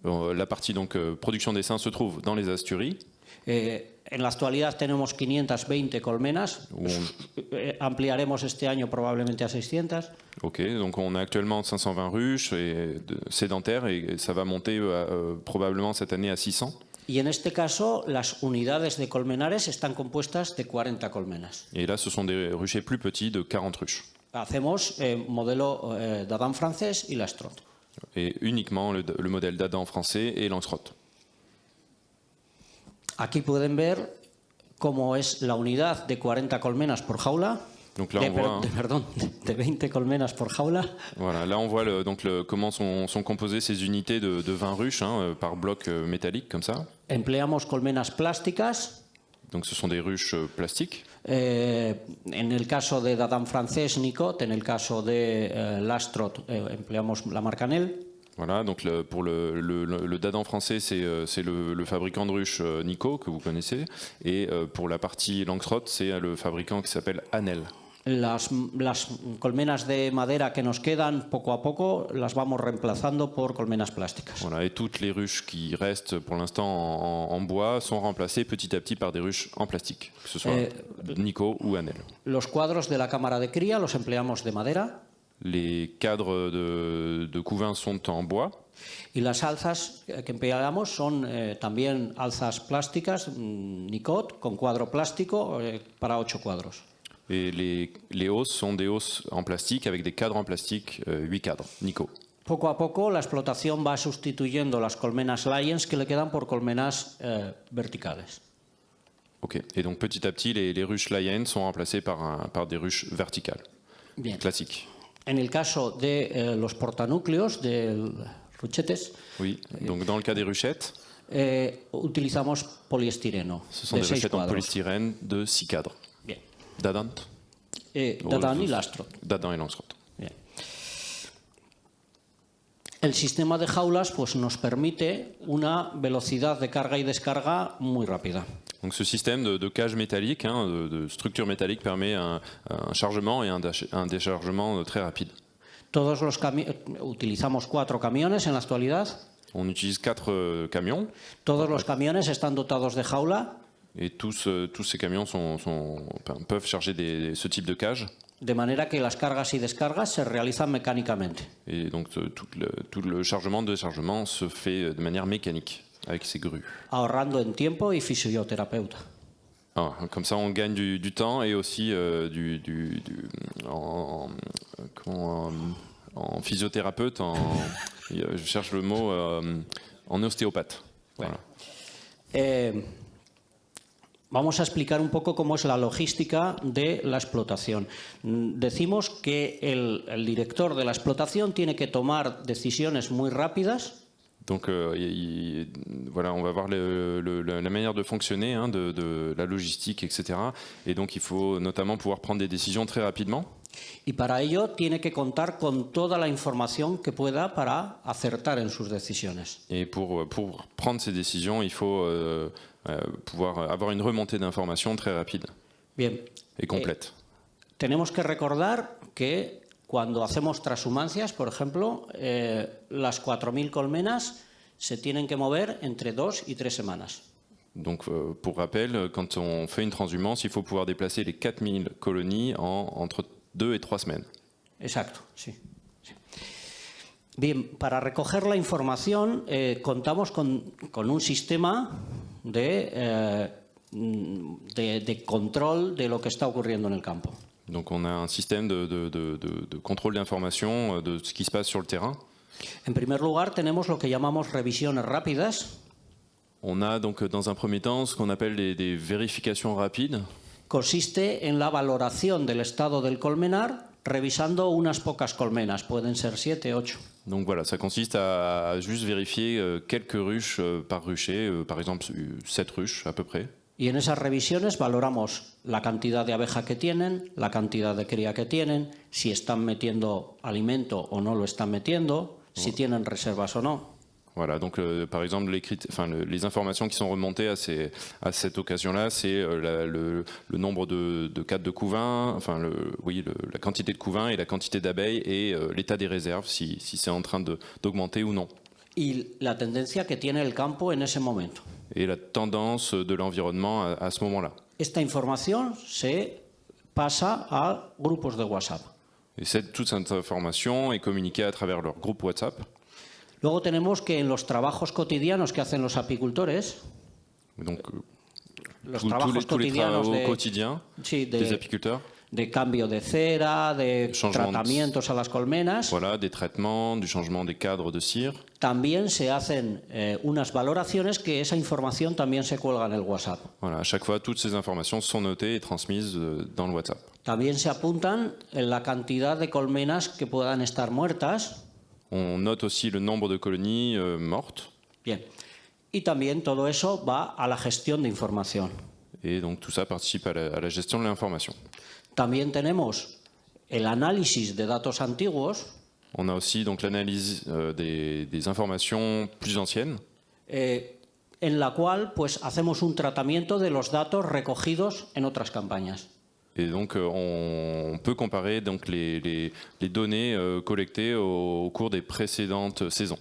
La partie donc, production d'essaims se trouve dans les Asturies. En la actualidad tenemos 520 colmenas. Ampliaremos este año probablemente a 600. Ok, donc on a actuellement 520 ruches sédentaires et ça va monter probablement cette année à 600. Y en este caso, las unidades de colmenares están compuestas de 40 colmenas. Et là, ce sont des ruchers plus petits de 40 ruches. Hacemos modelo Dadan francés y Langstroth. Et uniquement le modèle Dadan français et Langstroth. Aquí pueden ver cómo es la unidad de 40 colmenas por jaula. Donc là, on voit, de 20 colmenas por jaula. Voilà, là on voit comment sont composées ces unités de 20 ruches par bloc métallique comme ça. Empleamos colmenas plásticas. Donc ce sont des ruches plastiques. En el caso de Dadan francés, Nicot, en el caso de Langstroth, empleamos la marca Nel. Voilà, donc pour le Dadan français, c'est le fabricant de ruches Nico, que vous connaissez, et pour la partie Langstroth, c'est le fabricant qui s'appelle Anel. Las colmenas de madera que nos quedan, poco a poco, las vamos reemplazando por colmenas plásticas. Voilà, et toutes les ruches qui restent pour l'instant en bois sont remplacées petit à petit par des ruches en plastique, que ce soit Nico ou Anel. Los cuadros de la cámara de cría los empleamos de madera. Les cadres de couvain sont en bois. Y las alzas que empleamos son también alzas plásticas, Nicot, con cuadro plástico para 8 cuadros. Et les hausses sont des hausses en plastique avec des cadres en plastique, 8 cadres, Nico. Poco a poco la explotación va sustituyendo las colmenas Lyons que le quedan por colmenas verticales. Ok, et donc petit à petit, les ruches Lyons sont remplacées par des ruches verticales, Bien. classiques. En el caso de los portanúcleos, de ruchetes, Oui, donc dans le cas des ruchettes, utilizamos poliestireno. ce sont des ruchettes en polystyrène de 6 cadres. Bien. Dadan Dadan y Langstroth. Dadan et Langstroth. Bien. El sistema de jaulas pues, nos permite una velocidad de carga y descarga muy rápida. Donc ce système de cage métallique, de structure métallique, permet un chargement et un déchargement très rapide. Utilizamos 4 camiones en la actualidad. On utilise 4 camions. Todos los camiones están dotados de jaula. Et tous ces camions peuvent charger ce type de cage. De manera que las cargas y descargas se realizan mecánicamente. Et donc tout le chargement et déchargement se fait de manière mécanique avec ces grues. Ahorrando en tiempo y fisioterapeuta. Comme ça, on gagne du temps et aussi en physiothérapeute, je cherche le mot, en ostéopathe. Voilà. Vamos a explicar un poco cómo es la logística de la explotación. Decimos que el director de la explotación tiene que tomar decisiones muy rápidas. Donc voilà, on va voir la manière de fonctionner, hein, de la logistique, etc. Et donc il faut notamment pouvoir prendre des décisions très rapidement. Y para ello tiene que contar con toda la información que pueda para acertar en sus decisiones. Et pour prendre ces décisions, il faut pouvoir avoir une remontée d'informations très rapide Bien. et complète. Tenemos que recordar que cuando hacemos transhumancias, por ejemplo, las 4.000 colmenas se tienen que mover entre 2 y 3 semanas. Donc pour rappel, quand on fait une transhumance, il faut pouvoir déplacer les 4000 colonies entre 2 et 3 semaines. Exacto, sí. Bien, para recoger la información contamos con un sistema de control de lo que está ocurriendo en el campo. Donc on a un système de contrôle d'information de ce qui se passe sur le terrain. En primer lugar, tenemos lo que llamamos revisiones rápidas. On a donc dans un premier temps ce qu'on appelle des vérifications rapides. Consiste en la valoración del estado del colmenar revisando unas pocas colmenas, pueden ser 7, 8. Donc voilà, ça consiste à juste vérifier quelques ruches par rucher, par exemple 7 ruches à peu près. Y en esas revisiones valoramos la cantidad de abeja que tienen, la cantidad de cría que tienen, si están metiendo alimento o no lo están metiendo, si tienen reservas o no. Voilà, donc par exemple les informations qui sont remontées à cette occasion-là, c'est le nombre de cadres de couvain, la quantité de couvain et la quantité d'abeilles et l'état des réserves, si c'est en train d'augmenter ou non. Y la tendencia que tiene el campo en ese momento. Et la tendance de l'environnement à ce moment-là. Esta información se pasa a grupos de WhatsApp. Et toute cette information est communiquée à travers leur groupe WhatsApp. Luego tenemos que en los trabajos cotidianos que hacen los apicultores, donc, los tous les travaux quotidiens des apiculteurs, de cambio de cera, de tratamientos a las colmenas, voilà, des traitements, du changement des cadres de cire. También se hacen unas valoraciones que esa información también se cuelga en el WhatsApp. Voilà, à chaque fois, toutes ces informations sont notées et transmises dans le WhatsApp. También se apuntan en la cantidad de colmenas que puedan estar muertas. On note aussi le nombre de colonies mortes. Bien. Y también todo eso va a la gestión de información. Et donc tout ça participe à la gestion de l'information. También tenemos el análisis de datos antiguos. On a aussi donc l'analyse des informations plus anciennes. En la cual pues hacemos un tratamiento de los datos recogidos en otras campañas. Et donc on peut comparer donc les données collectées au cours des précédentes saisons.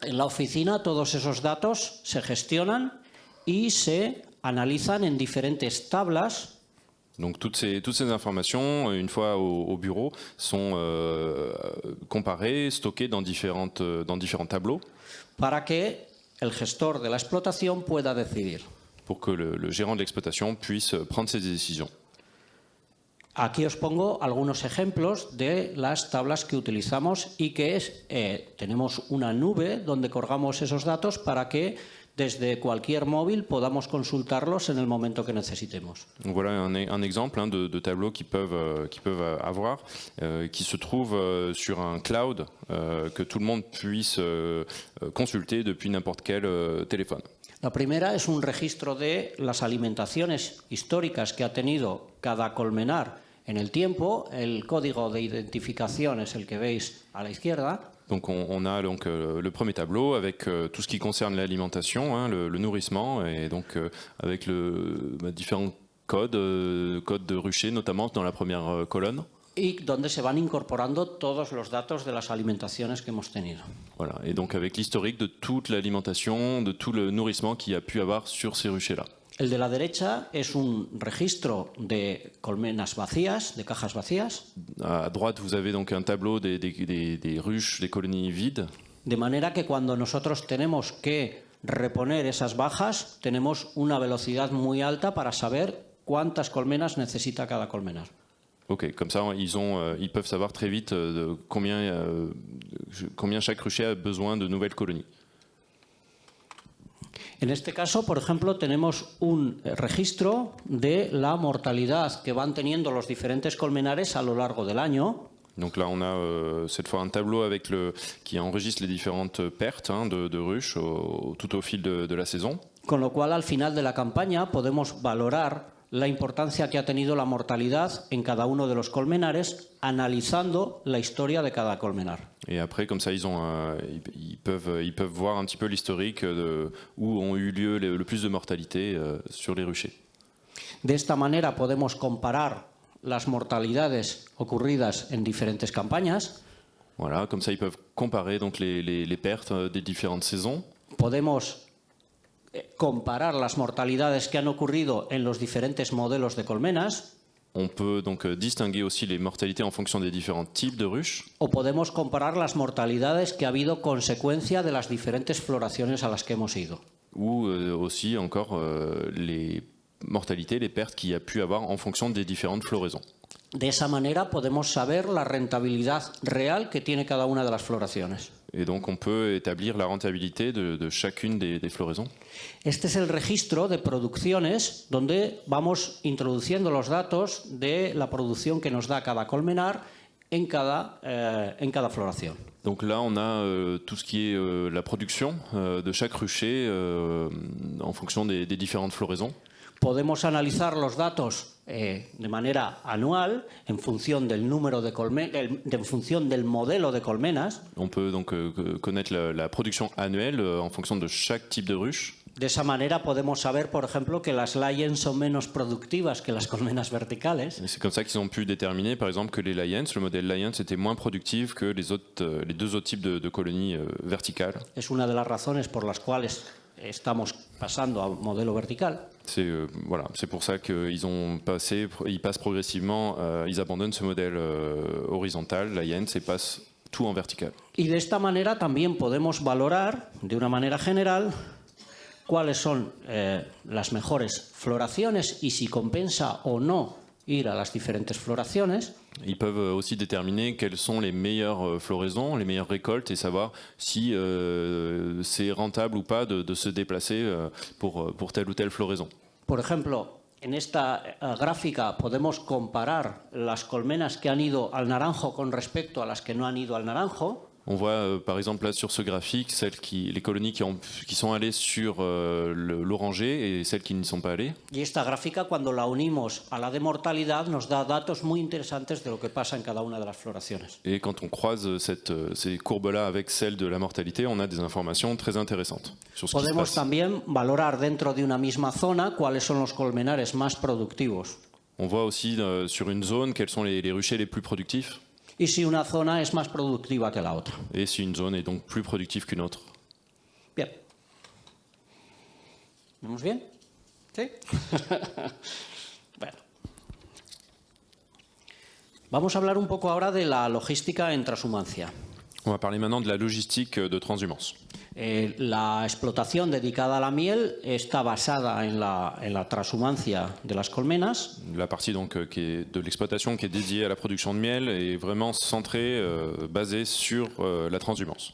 En la oficina todos esos datos se gestionan y se analizan en diferentes tablas. Donc toutes ces informations, une fois au bureau, sont comparées, stockées dans différents tableaux. Para que el gestor de la explotación pueda decidir. Pour que le gérant de l'exploitation puisse prendre ses décisions. Aquí os pongo algunos ejemplos de las tablas que utilizamos y que tenemos una nube donde colgamos esos datos para que desde cualquier móvil podamos consultarlos en el momento que necesitemos. Donc voilà un exemple de tableaux qui peuvent avoir, qui se trouve sur un cloud que tout le monde puisse consulter depuis n'importe quel téléphone. La primera es un registro de las alimentaciones históricas que ha tenido cada colmenar en el tiempo. El código de identificación es el que veis a la izquierda. Donc on a donc le premier tableau avec tout ce qui concerne l'alimentation, hein, le nourrissement, et donc avec différents codes de rucher notamment dans la première colonne. Y donde se van incorporando todos los datos de las alimentaciones que hemos tenido. Voilà, et donc avec l'historique de toute l'alimentation, de tout le nourrissement qu'il y a pu avoir sur ces ruchers-là. El de la derecha es un registro de colmenas vacías, de cajas vacías. À droite, vous avez donc un tableau des ruches, des colonies vides. De manera que cuando nosotros tenemos que reponer esas bajas, tenemos una velocidad muy alta para saber cuántas colmenas necesita cada colmenar. Ok, comme ça, ils peuvent savoir très vite combien chaque rucher a besoin de nouvelles colonies. En este caso, por ejemplo, tenemos un registro de la mortalidad que van teniendo los diferentes colmenares a lo largo del año. Donc là, on a cette fois un tableau avec qui enregistre les différentes pertes de ruches tout au fil de la saison. Con lo cual, al final de la campaña, podemos valorar la importancia que ha tenido la mortalidad en cada uno de los colmenares, analizando la historia de cada colmenar. Et après, comme ça, ils peuvent voir un petit peu l'historique où ont eu lieu le plus de mortalité sur les ruchers. De esta manera podemos comparar las mortalidades ocurridas en diferentes campañas. Voilà, comme ça, ils peuvent comparer donc les pertes des différentes saisons. Podemos comparar las mortalidades que han ocurrido en los diferentes modelos de colmenas. On peut donc distinguer aussi les mortalités en fonction des différents types de ruches. O podemos comparar las mortalidades que ha habido consecuencia de las diferentes floraciones a las que hemos ido. Ou aussi encore les mortalités, les pertes qu'il y a pu avoir en fonction des différentes floraisons. De esa manera podemos saber la rentabilidad real que tiene cada una de las floraciones. Et donc on peut établir la rentabilité de chacune des floraisons. Este es el registro de producciones donde vamos introduciendo los datos de la producción que nos da cada colmenar en cada floración. Donc là, on a tout ce qui est la production de chaque rucher en fonction des différentes floraisons. Podemos analizar los datos de manera anual en función del número de en función del modelo de colmenas. On peut donc connaître la production annuelle en fonction de chaque type de ruche. De esa manera podemos saber, por ejemplo, que las Lions son menos productivas que las colmenas verticales. Et c'est comme ça qu'ils ont pu déterminer, par exemple, que les Lions, le modèle Lions, était moins productif que les deux autres types de colonies verticales. Es una de las razones por las cuales estamos pasando a un modelo vertical. C'est pour ça qu'ils passent progressivement, ils abandonnent ce modèle horizontal, Lions, et passent tout en vertical. Y de esta manera también podemos valorar, de una manera general, cuáles son las mejores floraciones y si compensa o no ir a las diferentes floraciones. Ils peuvent aussi déterminer quelles sont les meilleures floraisons, les meilleures récoltes et savoir si c'est rentable ou pas de se déplacer pour telle ou telle floraison. Por ejemplo, en esta gráfica podemos comparar las colmenas que han ido al naranjo con respecto a las que no han ido al naranjo. On voit par exemple là sur ce graphique les colonies qui sont allées sur l'oranger et celles qui n'y sont pas allées. Y esta gráfica, cuando la unimos a la de mortalidad, nos da datos muy interesantes de lo que pasa en cada una de las floraciones. Et quand on croise ces courbes-là avec celles de la mortalité, on a des informations très intéressantes sur ce qui se Podemos passe. también valorar dentro de una misma zona cuáles son los colmenares más productivos. On voit aussi sur une zone quels sont les ruchers les plus productifs. Y si una zona es más productiva que la otra. Et si une zone est donc plus productive qu'une autre. Bien. ¿Vamos bien? ¿Sí? Bueno. Vamos a hablar un poco ahora de la logística en transhumancia. On va parler maintenant de la logistique de transhumance. La explotación dedicada a la miel está basada en la transhumancia de las colmenas. La partie donc qui est de l'exploitation qui est dédiée à la production de miel est vraiment centrée, basée sur la transhumance.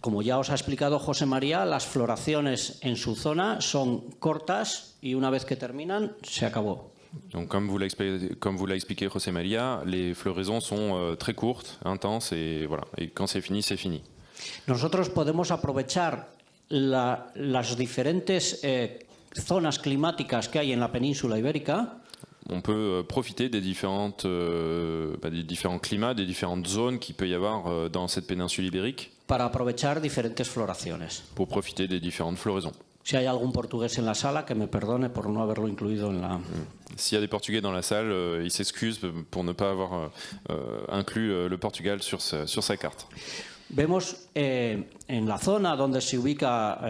Como ya os ha explicado José María, las floraciones en su zona son cortas y una vez que terminan, se acabó. Donc comme vous l'a expliqué José María, les floraisons sont très courtes, intenses et voilà. Et quand c'est fini, c'est fini. Nosotros podemos aprovechar las diferentes zonas climáticas que hay en la península ibérica. On peut profiter des différents climats, des différentes zones qu'il peut y avoir dans cette péninsule ibérique. Para aprovechar diferentes floraciones. Pour profiter des différentes floraisons. Si hay algún portugués en la sala, que me perdone por no haberlo incluido en la... S'il y a des Portugais dans la salle, ils s'excusent pour ne pas avoir inclus le Portugal sur sa carte. Vemos en la zona donde se ubica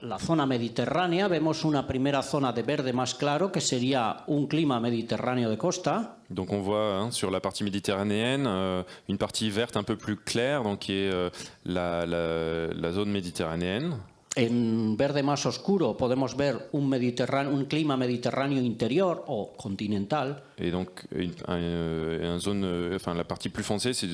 la zona mediterránea, vemos una primera zona de verde más claro, que sería un clima mediterráneo de costa. Donc on voit sur la partie méditerranéenne une partie verte un peu plus claire, donc qui est la zone méditerranéenne. En verde más oscuro podemos ver un clima mediterráneo interior o continental. Et donc, la partie plus foncée, c'est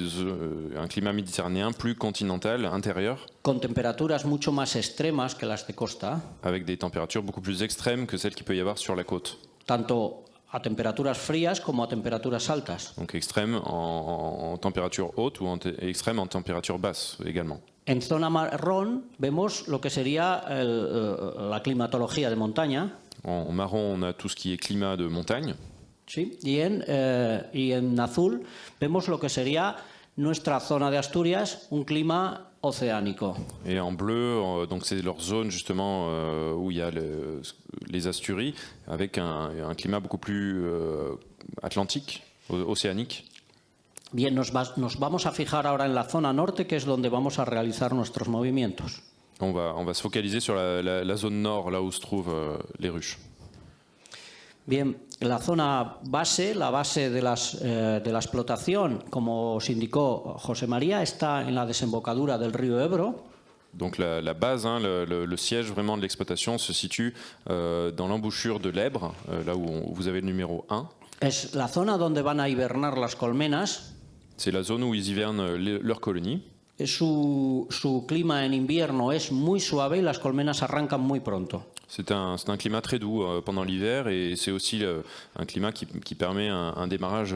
un climat méditerranéen plus continental, intérieur, Con temperaturas mucho más extremas que las de costa, avec des températures beaucoup plus extrêmes que celles qu'il peut y avoir sur la côte. tanto a temperaturas frías como a temperaturas altas. Donc extrême en température haute ou extrême en température basse également. En zona marrón vemos lo que sería la climatología de montaña. En marron, on a tout ce qui est climat de montagne. ¿Sí? Y en azul vemos lo que sería nuestra zona de Asturias, un clima oceánico. Et en bleu, donc c'est leur zone justement où il y a les Asturies, avec un climat beaucoup plus atlantique, océanique. Bien, nos vamos a fijar ahora en la zona norte, que es donde vamos a realizar nuestros movimientos. On va se focaliser sur la zone nord, là où se trouvent les ruches. Bien, la zona base, la base de la explotación, como os indicó José María, está en la desembocadura del río Ebro. Donc la base, hein, le siège vraiment de l'exploitation se situe dans l'embouchure de l'Ebre, là où vous avez le numéro 1. Es la zona donde van a hibernar las colmenas. C'est la zone où ils hivernent leurs colonies. Su clima en invierno es muy suave y las colmenas arrancan muy pronto. C'est un climat très doux pendant l'hiver et c'est aussi un climat qui permet un démarrage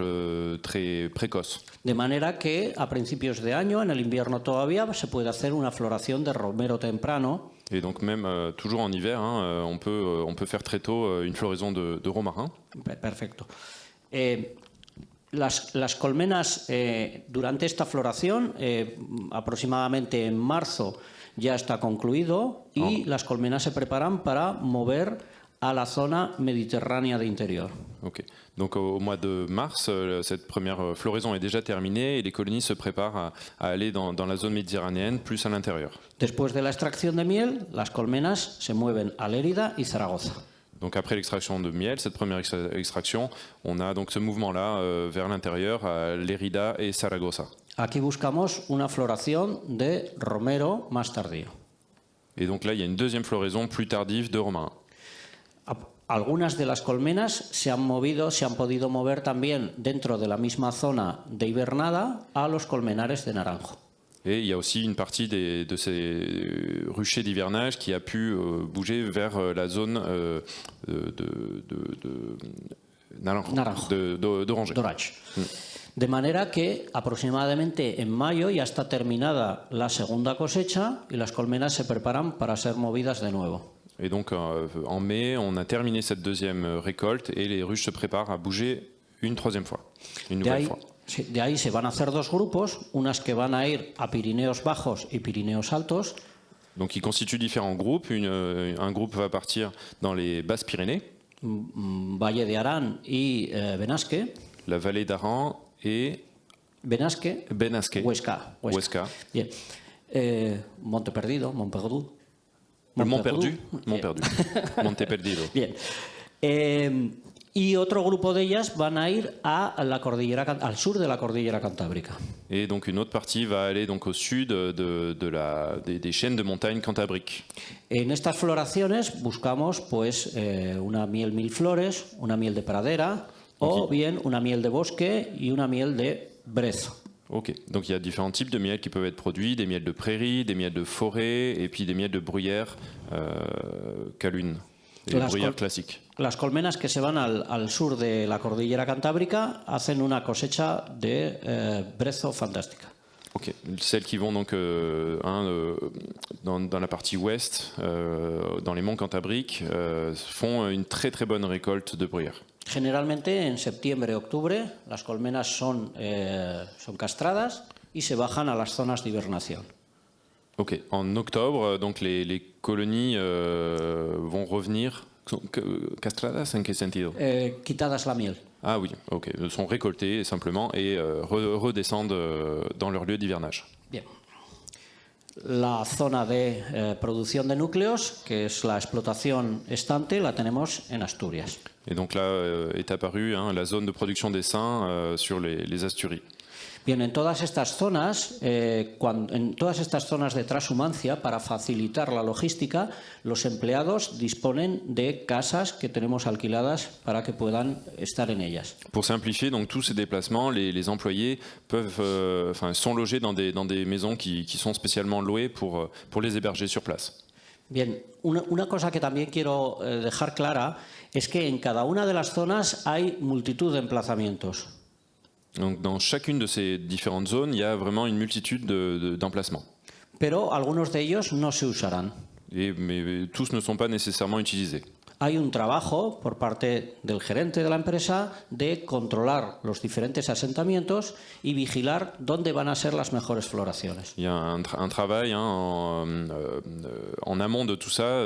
très précoce. De manera que a principios de año, en el invierno todavía, se puede hacer una floración de romero temprano. Et donc même toujours en hiver, hein, on peut faire très tôt une floraison de romarin. Perfecto. Las colmenas durante esta floración, aproximadamente en marzo, ya está concluido y las colmenas se preparan para mover a la zona mediterránea de interior. Ok. Donc au mois de mars, cette première floraison est déjà terminée et les colonies se préparent à aller dans la zone méditerranéenne plus à l'intérieur. Después de la extracción de miel, las colmenas se mueven a Lérida y Zaragoza. Donc après l'extraction de miel, cette première extraction, on a donc ce mouvement-là vers l'intérieur à Lérida et Saragossa. Aquí buscamos una floración de romero más tardío. Et donc là, il y a une deuxième floraison plus tardive de romarin. Algunas de las colmenas se han podido mover también dentro de la misma zona de hibernada a los colmenares de naranjo. Et il y a aussi une partie de ces ruchers d'hivernage qui a pu bouger vers la zone d'oranger. Dorage. De manera que aproximadamente en mayo ya está terminada la segunda cosecha y las colmenas se preparan para ser movidas de nuevo. Et donc en mai, on a terminé cette deuxième récolte et les ruches se préparent à bouger une troisième fois, une nouvelle fois. De ahí se van a hacer dos grupos, unas que van a ir a Pirineos Bajos y Pirineos Altos. Donc ils constituent différents groupes. Un groupe va partir dans les Basses-Pyrénées, Valle de Arán y Benasque. la vallée d'Aran et Benasque. Huesca. Bien. Monteperdido, Montperdu. Montperdu. Monte Perdido. Bien. Y otro grupo de ellas van a ir a la cordillera, al sur de la cordillera Cantábrica. Et donc une autre partie va aller donc au sud des chaînes de montagnes cantabriques. En estas floraciones buscamos pues una miel mil flores, una miel de pradera o bien una miel de bosque y una miel de brezo. Ok, donc il y a différents types de miels qui peuvent être produits, des miels de prairie, des miels de forêt et puis des miels de bruyère calune, des bruyères classiques. Las colmenas que se van al sur de la cordillera Cantábrica hacen una cosecha de brezo fantástica. Ok, celles qui vont donc dans la partie ouest, dans les monts Cantabriques, font une très très bonne récolte de bruyère. Generalmente en septiembre-octubre las colmenas son castradas y se bajan a las zonas de hibernación. Ok, en octobre, donc les colonies vont revenir. ¿Castradas en qué sentido? Quitadas la miel. Ah oui, ok, sont récoltées simplement et redescendent dans leur lieu d'hivernage. Bien. La zona de producción de núcleos, que es la explotación estante, la tenemos en Asturias. Et donc là est apparue la zone de production d'essaims sur les Asturies. Bien, en todas estas zonas, en todas estas zonas de transhumancia, para facilitar la logística, los empleados disponen de casas que tenemos alquiladas para que puedan estar en ellas. Pour simplifier donc tous ces déplacements, les employés sont logés dans des maisons qui sont spécialement louées pour les héberger sur place. Bien, una cosa que también quiero dejar clara es que en cada una de las zonas hay multitud de emplazamientos. Donc dans chacune de ces différentes zones, il y a vraiment une multitude d'emplacements. Pero algunos de ellos no se usarán. Mais tous ne sont pas nécessairement utilisés. Hay un trabajo por parte del gerente de la empresa de controlar los diferentes asentamientos y vigilar dónde van a ser las mejores floraciones. Il y a un travail en amont de tout ça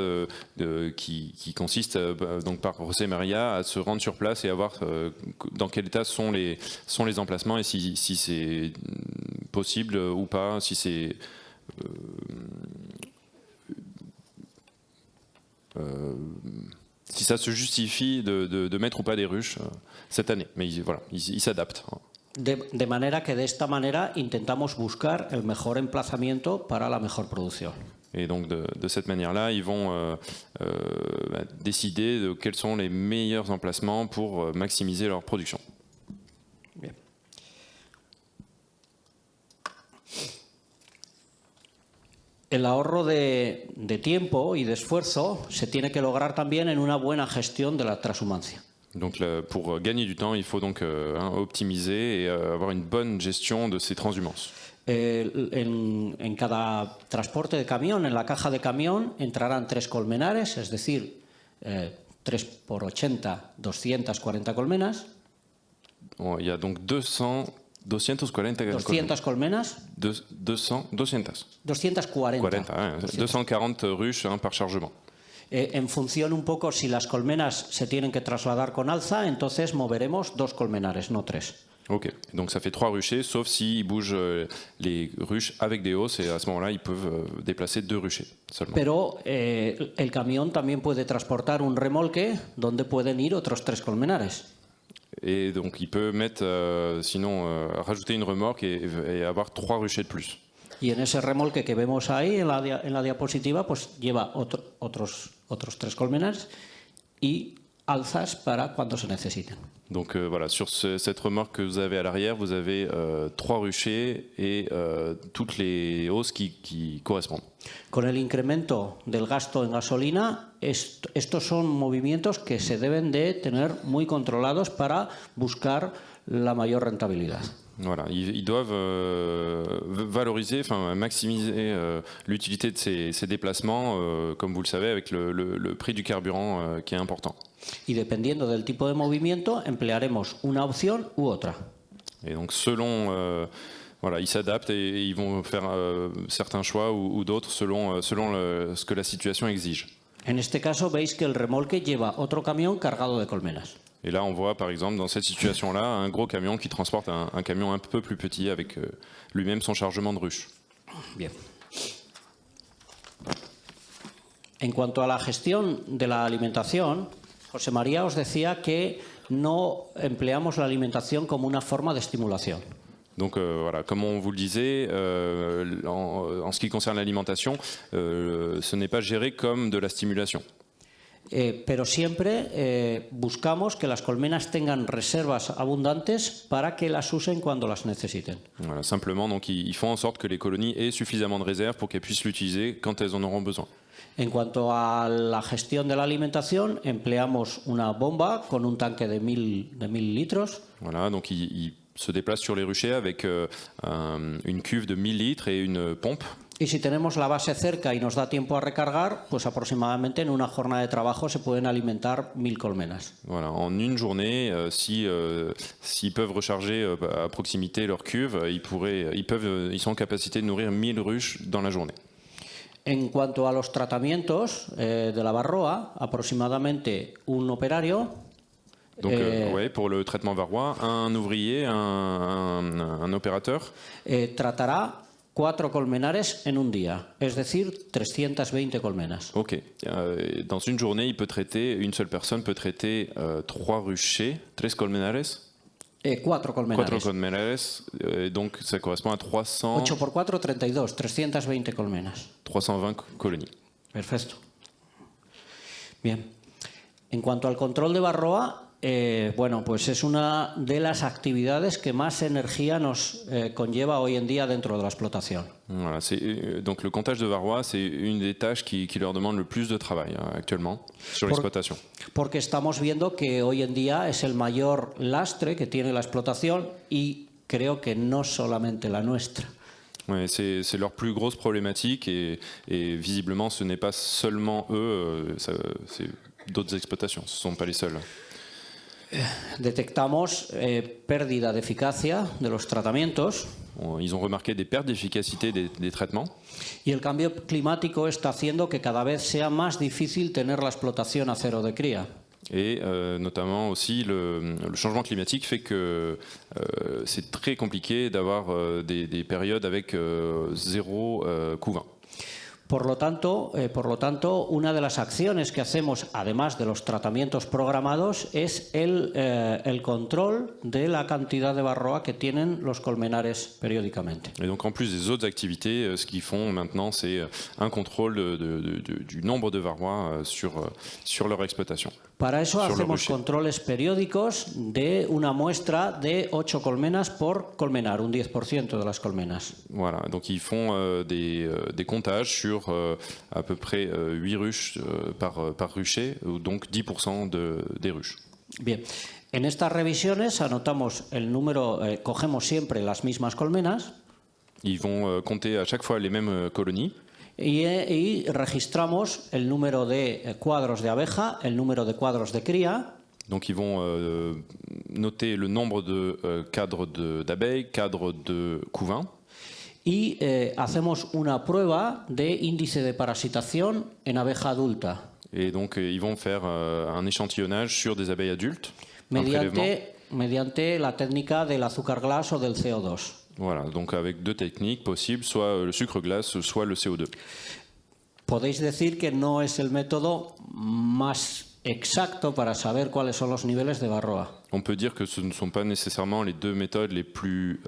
qui consiste donc par José María à se rendre sur place et à voir dans quel état sont les emplacements et si c'est possible ou pas, si c'est si ça se justifie de mettre ou pas des ruches cette année. Mais voilà, ils s'adaptent. De manera que de esta manera intentamos buscar el mejor emplazamiento para la mejor producción. Et donc de cette manière-là, ils vont décider de quels sont les meilleurs emplacements pour maximiser leur production. Bien. El ahorro de tiempo y de esfuerzo se tiene que lograr también en una buena gestión de la transhumancia. Donc pour gagner du temps, il faut donc optimiser et avoir une bonne gestion de ces transhumances. En cada transporte de camión, en la caja de camión, entrarán 3 colmenares, es decir, 3 por 80, 240 colmenas. Il y a donc 240 colmenas. 240. 240 ruches par chargement. En función un poco, si las colmenas se tienen que trasladar con alza, entonces moveremos 2 colmenares, no 3. Ok, donc ça fait 3 ruchers, sauf s'ils bougent les ruches avec des hausses, et à ce moment-là, ils peuvent déplacer 2 ruchers seulement. Pero el camión también puede transportar un remolque donde pueden ir otros 3 colmenares. Et donc il peut mettre, rajouter une remorque et avoir 3 ruchers de plus. Y en ese remolque que vemos ahí en la diapositiva, pues lleva otros 3 colmenares y alzas para cuando se necesiten. Donc voilà, sur cette remorque que vous avez à l'arrière, vous avez 3 ruchers et toutes les hausses qui correspondent. Con el incremento del gasto en gasolina, estos son movimientos que se deben de tener muy controlados para buscar la mayor rentabilidad. Voilà, ils doivent valoriser, maximiser l'utilité de ces déplacements, comme vous le savez, avec le prix du carburant qui est important. Y dependiendo del tipo de movimiento, emplearemos una opción u otra. Et donc selon, ils s'adaptent et ils vont faire certains choix ou d'autres selon ce que la situation exige. En este caso veis que el remolque lleva otro camión cargado de colmenas. Et là, on voit par exemple dans cette situation-là un gros camion qui transporte un camion un peu plus petit avec lui-même son chargement de ruches. Bien. En cuanto a la gestión de la alimentación, José María os decía que no empleamos la alimentación como una forma de estimulación. Donc voilà, comme on vous le disait, en ce qui concerne l'alimentation, ce n'est pas géré comme de la stimulation. Pero siempre buscamos que las colmenas tengan reservas abundantes para que las usen cuando las necesiten. Voilà, simplement, donc ils font en sorte que les colonies aient suffisamment de réserves pour qu'elles puissent l'utiliser quand elles en auront besoin. En cuanto a la gestión de la alimentación, empleamos una bomba con un tanque de 1000 litros. Voilà, donc ils se déplacent sur les ruchers avec une cuve de 1000 litres et une pompe. Y si tenemos la base cerca y nos da tiempo a recargar, pues aproximadamente en una jornada de trabajo se pueden alimentar 1000 colmenas. Voilà, en une journée, s'ils peuvent recharger à proximité leur cuve, ils sont en capacité de nourrir 1000 ruches dans la journée. En cuanto a los tratamientos de la varroa, aproximadamente un operario. Donc, pour le traitement varroa, un ouvrier, un opérateur tratará 4 colmenares en un día, es decir, 320 colmenas. Ok. Dans une journée, une seule personne peut traiter 3 ruchers, 3 colmenares. 4 colmenares. 4 colmenares, donc ça correspond à 8 por 4, 32, 320 colmenas. 320 colonies. Perfecto. Bien. En cuanto al control de varroa, bueno, pues es una de las actividades que más energía nos conlleva hoy en día dentro de la explotación. Voilà, donc le comptage de varroa, c'est une des tâches qui leur demande le plus de travail actuellement sur l'exploitation. Porque estamos viendo que hoy en día es el mayor lastre que tiene la explotación y creo que no solamente la nuestra. Ouais, c'est leur plus grosse problématique et visiblement ce n'est pas seulement eux, c'est d'autres exploitations, ce ne sont pas les seuls. Detectamos pérdida de eficacia de los tratamientos. Ils ont remarqué des pertes d'efficacité des traitements. Y el cambio climático está haciendo que cada vez sea más difícil tener la explotación a cero de cría. Et notamment aussi le changement climatique fait que c'est très compliqué d'avoir des périodes avec zéro couvain. Por lo tanto, una de las acciones que hacemos, además de los tratamientos programados, es el control de la cantidad de varroa que tienen los colmenares periódicamente. Et donc en plus des autres activités, ce qu'ils font maintenant, c'est un contrôle du nombre de varrois sur leur exploitation. Para eso hacemos controles periódicos de una muestra de 8 colmenas por colmenar, un 10% de las colmenas. Voilà, donc ils font des comptages sur à peu près 8 ruches par rucher, donc 10% des ruches. Bien, en estas revisiones anotamos el número, cogemos siempre las mismas colmenas. Ils vont compter à chaque fois les mêmes colonies. Y registramos el número de cuadros de abeja, el número de cuadros de cría. Donc ils vont noter le nombre de cadres d'abeilles, cadres de couvains. Y hacemos una prueba de índice de parasitación en abeja adulta. Et donc ils vont faire un échantillonnage sur des abeilles adultes. Mediante la técnica del azúcar glass o del CO2. Voilà, donc avec deux techniques possibles, soit le sucre glace, soit le CO2. Podéis decir que no es el método más exacto para saber cuáles son los niveles de varroa. On peut dire que ce ne sont pas nécessairement les deux méthodes les plus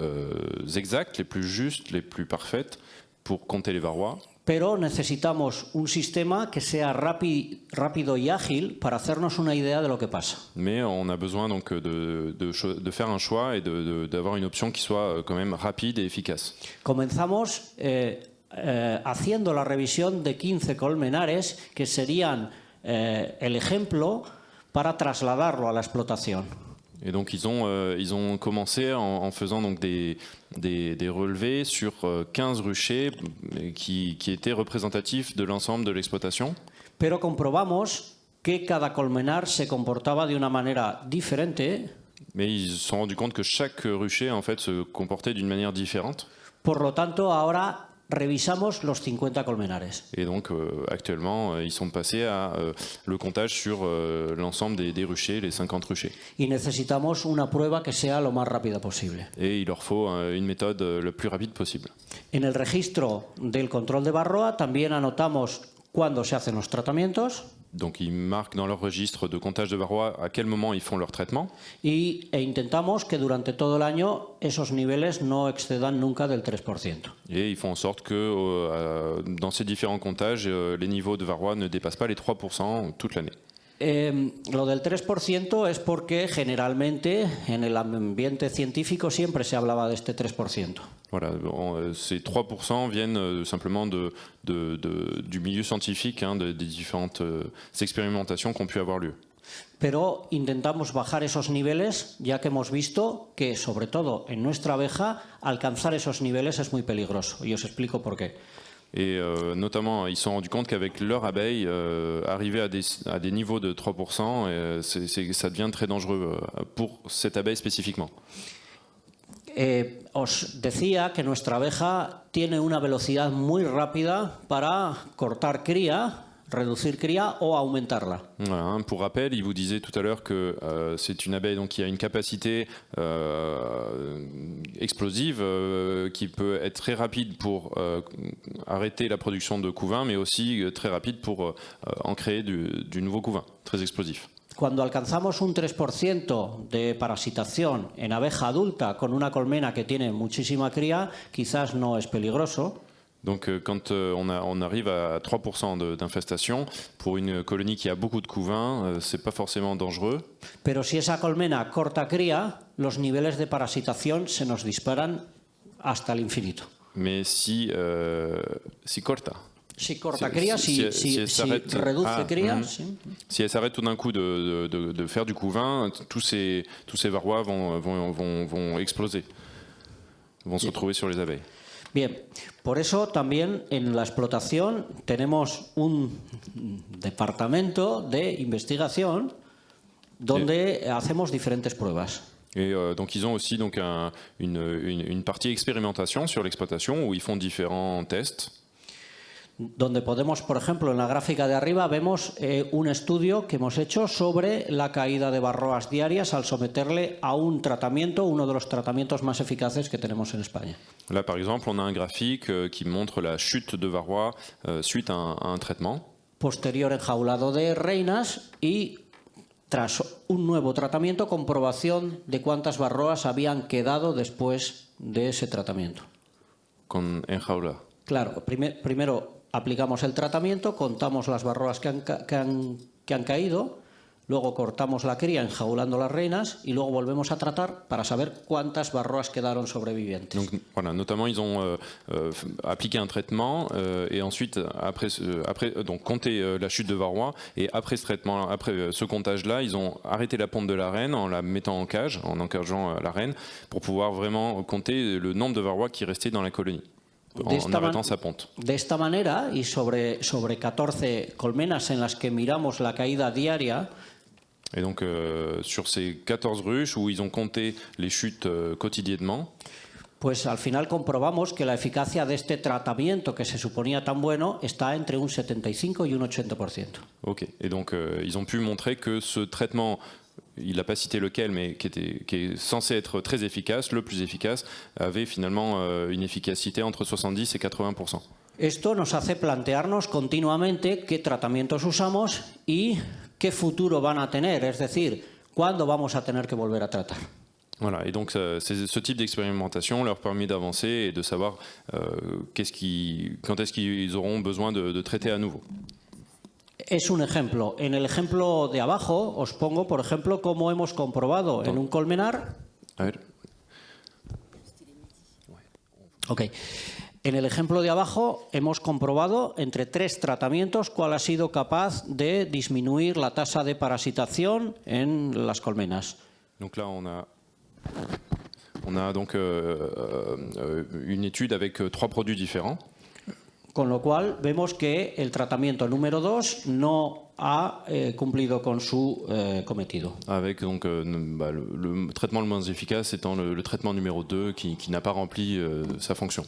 exactes, les plus justes, les plus parfaites pour compter les varrois. Pero necesitamos un sistema que sea rápido y ágil para hacernos una idea de lo que pasa. Mais on a besoin donc de faire un choix et d'avoir une option qui soit quand même rapide et efficace. Comenzamos haciendo la revisión de 15 colmenares que serían el ejemplo para trasladarlo a la explotación. Et donc ils ont commencé en faisant donc des relevés sur 15 ruchers qui étaient représentatifs de l'ensemble de l'exploitation. Pero comprobamos que cada colmenar se comportaba de una manera diferente. Mais ils se sont rendus compte que chaque rucher en fait se comportait d'une manière différente. Por lo tanto, ahora revisamos los 50 colmenares. Et donc actuellement, ils sont passés à le comptage sur l'ensemble des ruchers, les 50 ruchers. Y necesitamos una prueba que sea lo más rápida posible. Et il leur faut une méthode le plus rapide possible. En el registro del control de varroa también anotamos cuándo se hacen los tratamientos. Donc ils marquent dans leur registre de comptage de varroa à quel moment ils font leur traitement. E intentamos que durante todo el año esos niveles no excedan nunca del 3%. Et ils font en sorte que dans ces différents comptages, les niveaux de varroa ne dépassent pas les 3% toute l'année. Lo del 3% es porque generalmente en el ambiente científico siempre se hablaba de este 3%. Voilà, ces 3% viennent simplement du milieu scientifique, des différentes expérimentations qui ont pu avoir lieu. Pero intentamos bajar esos niveles, ya que hemos visto que, sobre todo en nuestra abeja, alcanzar esos niveles es muy peligroso. Y os explico por qué. Et notamment, ils se sont rendus compte qu'avec leur abeille, arriver à des niveaux de 3%, ça devient très dangereux pour cette abeille spécifiquement. Os decía que nuestra abeja tiene una velocidad muy rápida para cortar cría, reducir cría o aumentarla. Voilà, pour rappel, il vous disait tout à l'heure que c'est une abeille donc, qui a une capacité explosive qui peut être très rapide pour arrêter la production de couvain, mais aussi très rapide pour en créer du nouveau couvain, très explosif. cuando alcanzamos un 3% de parasitación en abeja adulta con una colmena que tiene muchísima cría, quizás no es peligroso. Donc quand on arrive à 3% d'infestation, pour une colonie qui a beaucoup de couvains, c'est pas forcément dangereux. Pero si esa colmena corta cría, los niveles de parasitación se nos disparan hasta el infinito. Mais si corta. Si corta cría, si reduce cría, sí. Si elle s'arrête tout d'un coup de faire du couvain, tous ces varrois vont exploser, vont se retrouver sur les abeilles. Bien, por eso también en la explotación tenemos un departamento de investigación donde hacemos diferentes pruebas. Et donc ils ont aussi donc une partie expérimentation sur l'exploitation où ils font différents tests. Donde podemos, por ejemplo, en la gráfica de arriba vemos un estudio que hemos hecho sobre la caída de varroas diarias al someterle a un tratamiento, uno de los tratamientos más eficaces que tenemos en España. Là, par exemple, on a un graphique qui montre la chute de varroa suite à un traitement. Posterior enjaulado de reinas y, tras un nuevo tratamiento, comprobación de cuántas varroas habían quedado después de ese tratamiento. Con enjaula. Claro, primero aplicamos el tratamiento, contamos las varroas que han caído, luego cortamos la cría enjaulando las reinas y luego volvemos a tratar para saber cuántas varroas quedaron sobrevivientes. Donc voilà, notamment ils ont appliqué un traitement et ensuite après donc compté la chute de varroa et après ce traitement, après ce comptage-là, ils ont arrêté la ponte de la reine en la mettant en cage, en encageant la reine pour pouvoir vraiment compter le nombre de varrois qui restaient dans la colonie. En arrêtant sa ponte. De esta manera, y sobre 14 colmenas en las que miramos la caída diaria, et donc sur ces 14 ruches où ils ont compté les chutes quotidiennement, pues al final comprobamos que la eficacia de este tratamiento que se suponía tan bueno está entre un 75 y un 80%. Ok, et donc ils ont pu montrer que ce traitement, il n'a pas cité lequel, mais qui est censé être très efficace, le plus efficace, avait finalement une efficacité entre 70 et 80%. Esto nos hace plantearnos continuamente qué tratamientos usamos y qué futuro van a tener, es decir, cuándo vamos a tener que volver a tratar. Voilà, et donc ce type d'expérimentation leur permet d'avancer et de savoir quand est-ce qu'ils auront besoin de traiter à nouveau. Es un ejemplo. En el ejemplo de abajo os pongo, por ejemplo, cómo hemos comprobado en un colmenar. A ver. Ok. En el ejemplo de abajo hemos comprobado entre 3 tratamientos cuál ha sido capaz de disminuir la tasa de parasitación en las colmenas. Donc là, on a donc une étude avec 3 produits différents. Con lo cual vemos que el tratamiento número 2 no ha cumplido con su cometido. Avec donc le traitement le moins efficace étant le traitement numéro 2 qui n'a pas rempli sa fonction.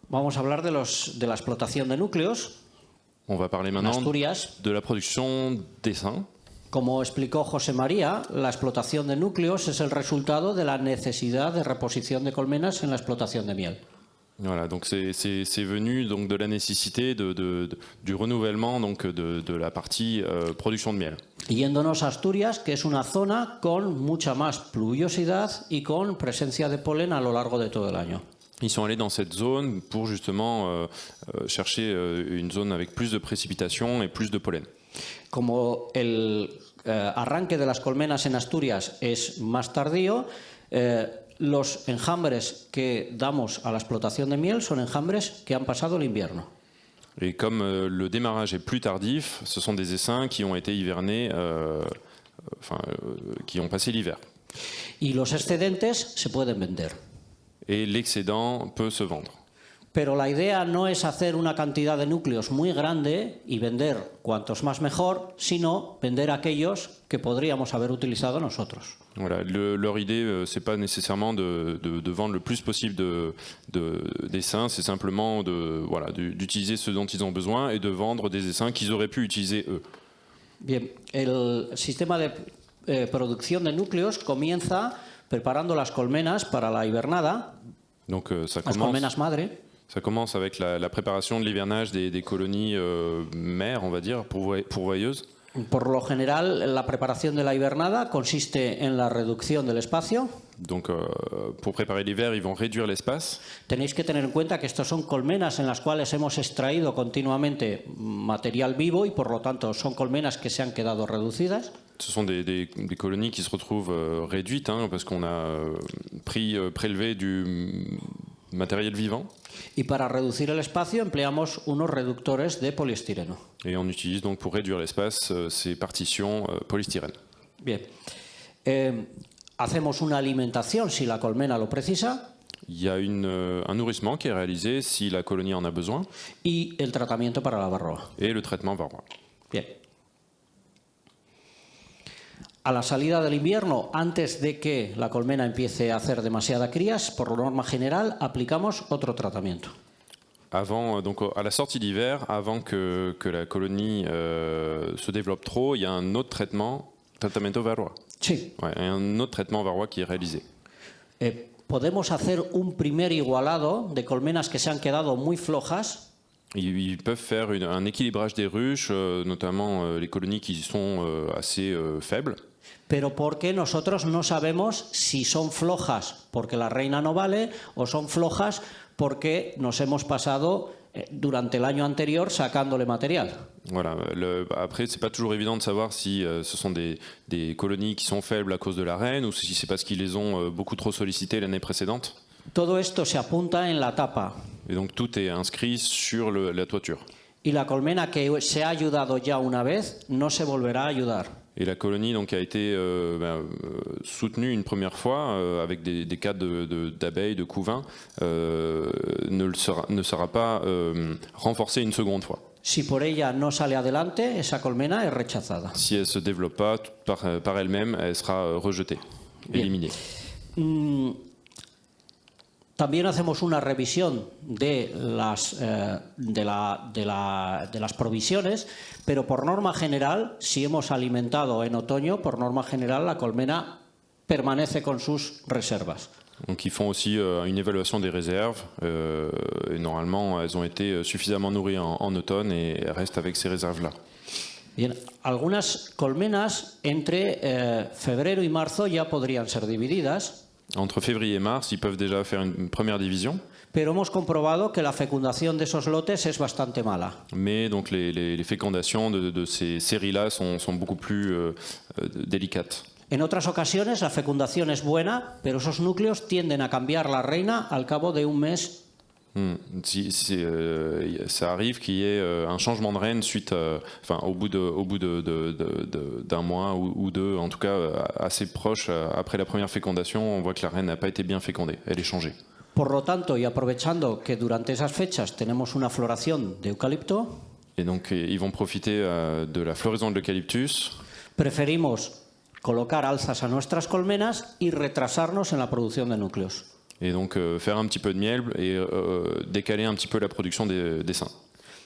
Vamos a hablar de la explotación de núcleos. On va parler maintenant Asturias. de la production d'essaims. Como explicó José María, la explotación de núcleos es el resultado de la necesidad de reposición de colmenas en la explotación de miel. Voilà, donc c'est venu donc de la nécessité du renouvellement donc de la partie production de miel. Yéndonos a Asturias, que es una zona con mucha más pluviosidad y con presencia de polen a lo largo de todo el año. Ils sont allés dans cette zone pour justement chercher une zone avec plus de précipitations et plus de pollen. Como el arranque de las colmenas en Asturias es más tardío, los enjambres que damos a la explotación de miel son enjambres que han pasado el invierno. Et comme le démarrage est plus tardif, ce sont des essaims qui ont été hivernés, qui ont passé l'hiver. Y los excedentes se pueden vender. Et l'excédent peut se vendre. Pero la idea no es hacer una cantidad de núcleos muy grande y vender cuantos más mejor, sino vender aquellos que podríamos haber utilizado nosotros. Voilà, leur idée, c'est pas nécessairement de vendre le plus possible d'essaims, c'est simplement d'utiliser ce dont ils ont besoin et de vendre des essaims qu'ils auraient pu utiliser eux. Bien, el sistema de producción de núcleos comienza preparando las colmenas para la hivernada, Donc, las colmenas madre. Ça commence avec la préparation de l'hivernage des colonies mères, on va dire, pourvoyeuses. Por lo general, la preparación de la hibernada consiste en la reducción del espacio. Donc pour préparer l'hiver, ils vont réduire l'espace. Tenéis que tener en cuenta que estos son colmenas en las cuales hemos extraído continuamente material vivo y por lo tanto son colmenas que se han quedado reducidas. Ce sont des colonies qui se retrouvent réduites parce qu'on a prélevé du matériel vivant. Y para reducir el espacio empleamos unos reductores de poliestireno. Et on utilise donc pour réduire l'espace ces partitions polystyrène. Bien. Hacemos una alimentación si la colmena lo precisa. Il y a un nourrissement qui est réalisé si la colonie en a besoin. Y el tratamiento para la varroa. Et le traitement varroa. Bien. A la salida del invierno, antes de que la colmena empiece a hacer demasiadas crías, por norma general, aplicamos otro tratamiento. Avant, donc à la sortie d'hiver, avant que la colonie se développe trop, il y a un autre traitement, tratamiento varroa. Sí. Ouais, un autre traitement varroa qui est réalisé. Podemos hacer un primer igualado de colmenas que se han quedado muy flojas. Ils peuvent faire un équilibrage des ruches, notamment les colonies qui sont assez faibles. Pero porque nosotros no sabemos si son flojas porque la reina no vale o son flojas porque nos hemos pasado durante el año anterior sacándole material. Voilà. Après, c'est pas toujours évident de savoir si ce sont des colonies qui sont faibles à cause de la reine ou si c'est parce qu'ils les ont beaucoup trop sollicitées l'année précédente. Todo esto se apunta en la tapa. Et donc tout est inscrit sur la toiture. Y la colmena que se ha ayudado ya una vez no se volverá a ayudar. Et la colonie donc, a été soutenue une première fois avec des cas d'abeilles, de couvains, ne sera pas renforcée une seconde fois. Si por ella no sale adelante, esa colmena es rechazada. Si elle ne se développe pas par elle-même, elle sera rejetée, éliminée. También hacemos una revisión de las provisiones, pero por norma general, si hemos alimentado en otoño, por norma general la colmena permanece con sus reservas. Donc ils font aussi une évaluation des réserves et normalement elles ont été suffisamment nourries en automne et elles restent avec ces réserves-là. Bien, algunas colmenas entre febrero y marzo ya podrían ser divididas. Entre février et mars, ils peuvent déjà faire une première division. Pero hemos comprobado que la fecundación de esos lotes es bastante mala. Mais donc les fécondations de ces séries-là sont beaucoup plus délicates. En otras ocasiones la fecundación es buena, pero esos núcleos tienden a cambiar la reina al cabo de un mes. Ça arrive qu'il y ait un changement de reine au bout d'un mois ou deux, en tout cas assez proche après la première fécondation, on voit que la reine n'a pas été bien fécondée, elle est changée. Por lo tanto, y aprovechando que durante esas fechas tenemos una floración de eucalipto, et donc ils vont profiter de la floraison de l'eucalyptus. Preferimos colocar alzas a nuestras colmenas y retrasarnos en la producción de núcleos. Et donc faire un petit peu de miel et décaler un petit peu la production des seins.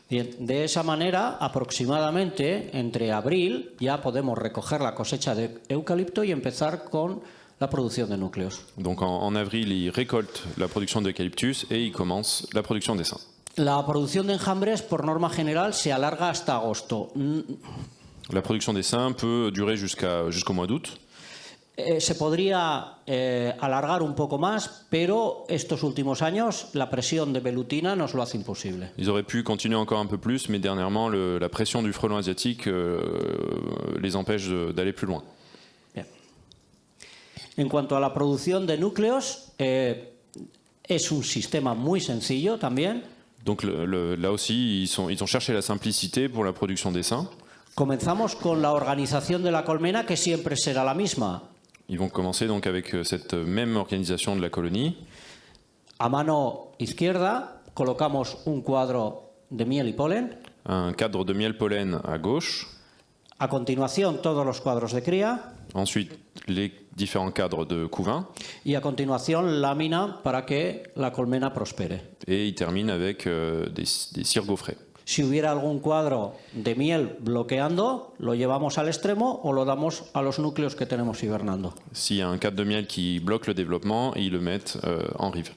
Bien, de esa manera, aproximadamente entre abril ya podemos recoger la cosecha de eucalipto y empezar con la producción de núcleos. Donc en avril, ils récoltent la production d'eucalyptus et ils commencent la production des seins. La producción de enjambres, por norma general, se alarga hasta agosto. La production des seins peut durer jusqu'au mois d'août. Se podría alargar un poco más, pero estos últimos años la presión de velutina nos lo hace imposible. Ils auraient pu continuer encore un peu plus, mais dernièrement, la pression du frelon asiatique les empêche d'aller plus loin. Bien. En cuanto a la producción de núcleos, es un sistema muy sencillo también. Donc là aussi, ils ont cherché la simplicité pour la production des seins. Comenzamos con la organización de la colmena, que siempre será la misma. Ils vont commencer donc avec cette même organisation de la colonie. A mano izquierda colocamos un cuadro de miel y polen. Un cadre de miel-pollen à gauche. A continuación, todos los cuadros de cría. Ensuite, les différents cadres de couvain. Y a continuación, lámina para que la colmena prospere. Et il termine avec des cirgos frais. Si hubiera algún cuadro de miel bloqueando, lo llevamos al extremo o lo damos a los núcleos que tenemos hibernando. S'il y a un cadre de miel qui bloque le développement, ils le mettent en rive.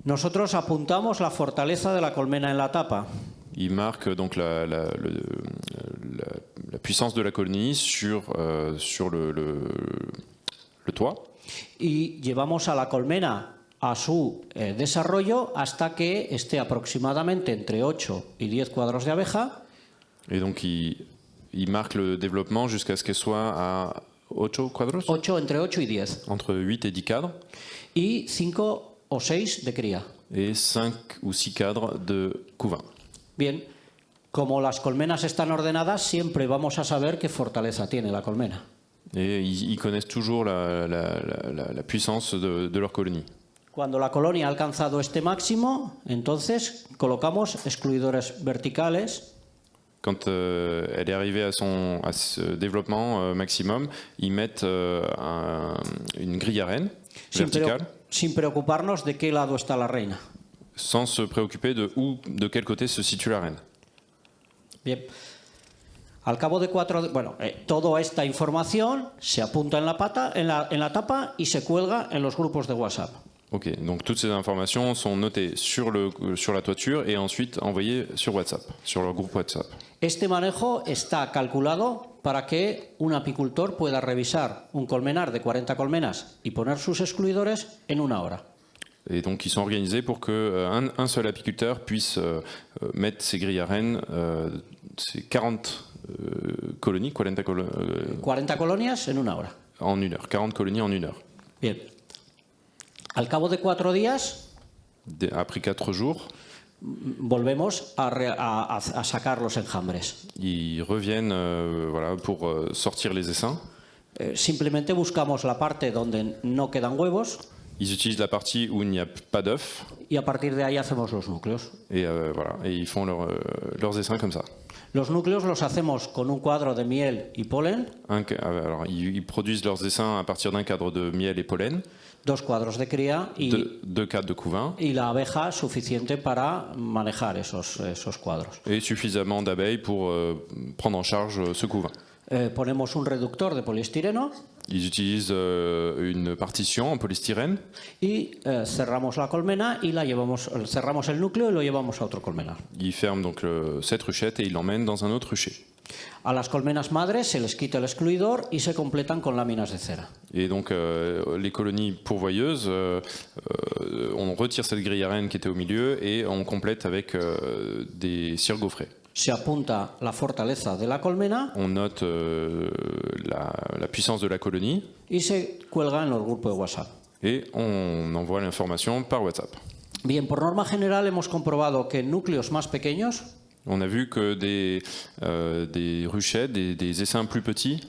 Nosotros apuntamos la fortaleza de la colmena en la tapa. Ils marquent donc la puissance de la colonie sur le toit. Y llevamos a la colmena a su desarrollo hasta que esté aproximadamente entre 8 y 10 cuadros de abeja. Et donc il marque le développement jusqu'à ce qu'elle soit à 8 cuadros, Entre 8 y 10. entre 8 et 10 cadres, Y 5 o 6 de cría. et 5 ou 6 cadres de couvain. Bien, como las colmenas están ordenadas, siempre vamos a saber qué fortaleza tiene la colmena. Et ils connaissent toujours la puissance de leur colonie. Cuando la colonia ha alcanzado este máximo, entonces colocamos excluidores verticales. Quand elle est arrivée à ce développement maximum, ils mettent une grille à reine verticale, Sin preocuparnos de qué lado está la reina. sans se préoccuper de quel côté se situe la reine. Bien. Al cabo de 4, toda esta información se apunta en la tapa y se cuelga en los grupos de WhatsApp. Ok, donc toutes ces informations sont notées sur la toiture et ensuite envoyées sur WhatsApp, sur leur groupe WhatsApp. Este manejo está calculado para que un apicultor pueda revisar un colmenar de 40 colmenas y poner sus excluidores en 1 hora. Et donc ils sont organisés pour qu'un seul apiculteur puisse mettre ses grilles à reine, ces 40 colonies, 40 colonias en 1 hora. en 1 heure, 40 colonies en 1 heure. Bien. Al cabo de 4 días, Après 4 jours, volvemos a sacar los enjambres. ils reviennent pour sortir les essaims. Simplemente buscamos la parte donde no quedan huevos Ils utilisent la partie où il n'y a pas d'œufs y a partir de ahí hacemos los núcleos. et ils font leurs essaims comme ça. Los núcleos los hacemos con un cuadro de miel y polen, Alors ils produisent leurs essaims à partir d'un cadre de miel et pollen, 2 cuadros de cría y 2 cadres de couvain la abeja suficiente para manejar esos cuadros. et suffisamment d'abeilles pour prendre en charge ce couvain. Ponemos un reductor de poliestireno Ils utilisent une partition en polystyrène y cerramos la colmena y cerramos el núcleo y lo llevamos a otro colmenar. ils ferment donc cette ruchette et ils l'emmènent dans un autre rucher. A las colmenas madres se les quita el excluidor y se completan con láminas de cera. Et donc les colonies pourvoyeuses, on retire cette grille à reine qui était au milieu et on complète avec des cires gaufrées. Se apunta la fortaleza de la colmena On note la puissance de la colonie y se cuelga en los grupos de WhatsApp. et on envoie l'information par WhatsApp. Bien, por norma general hemos comprobado que en núcleos más pequeños On a vu que des ruchettes, des essaims plus petits,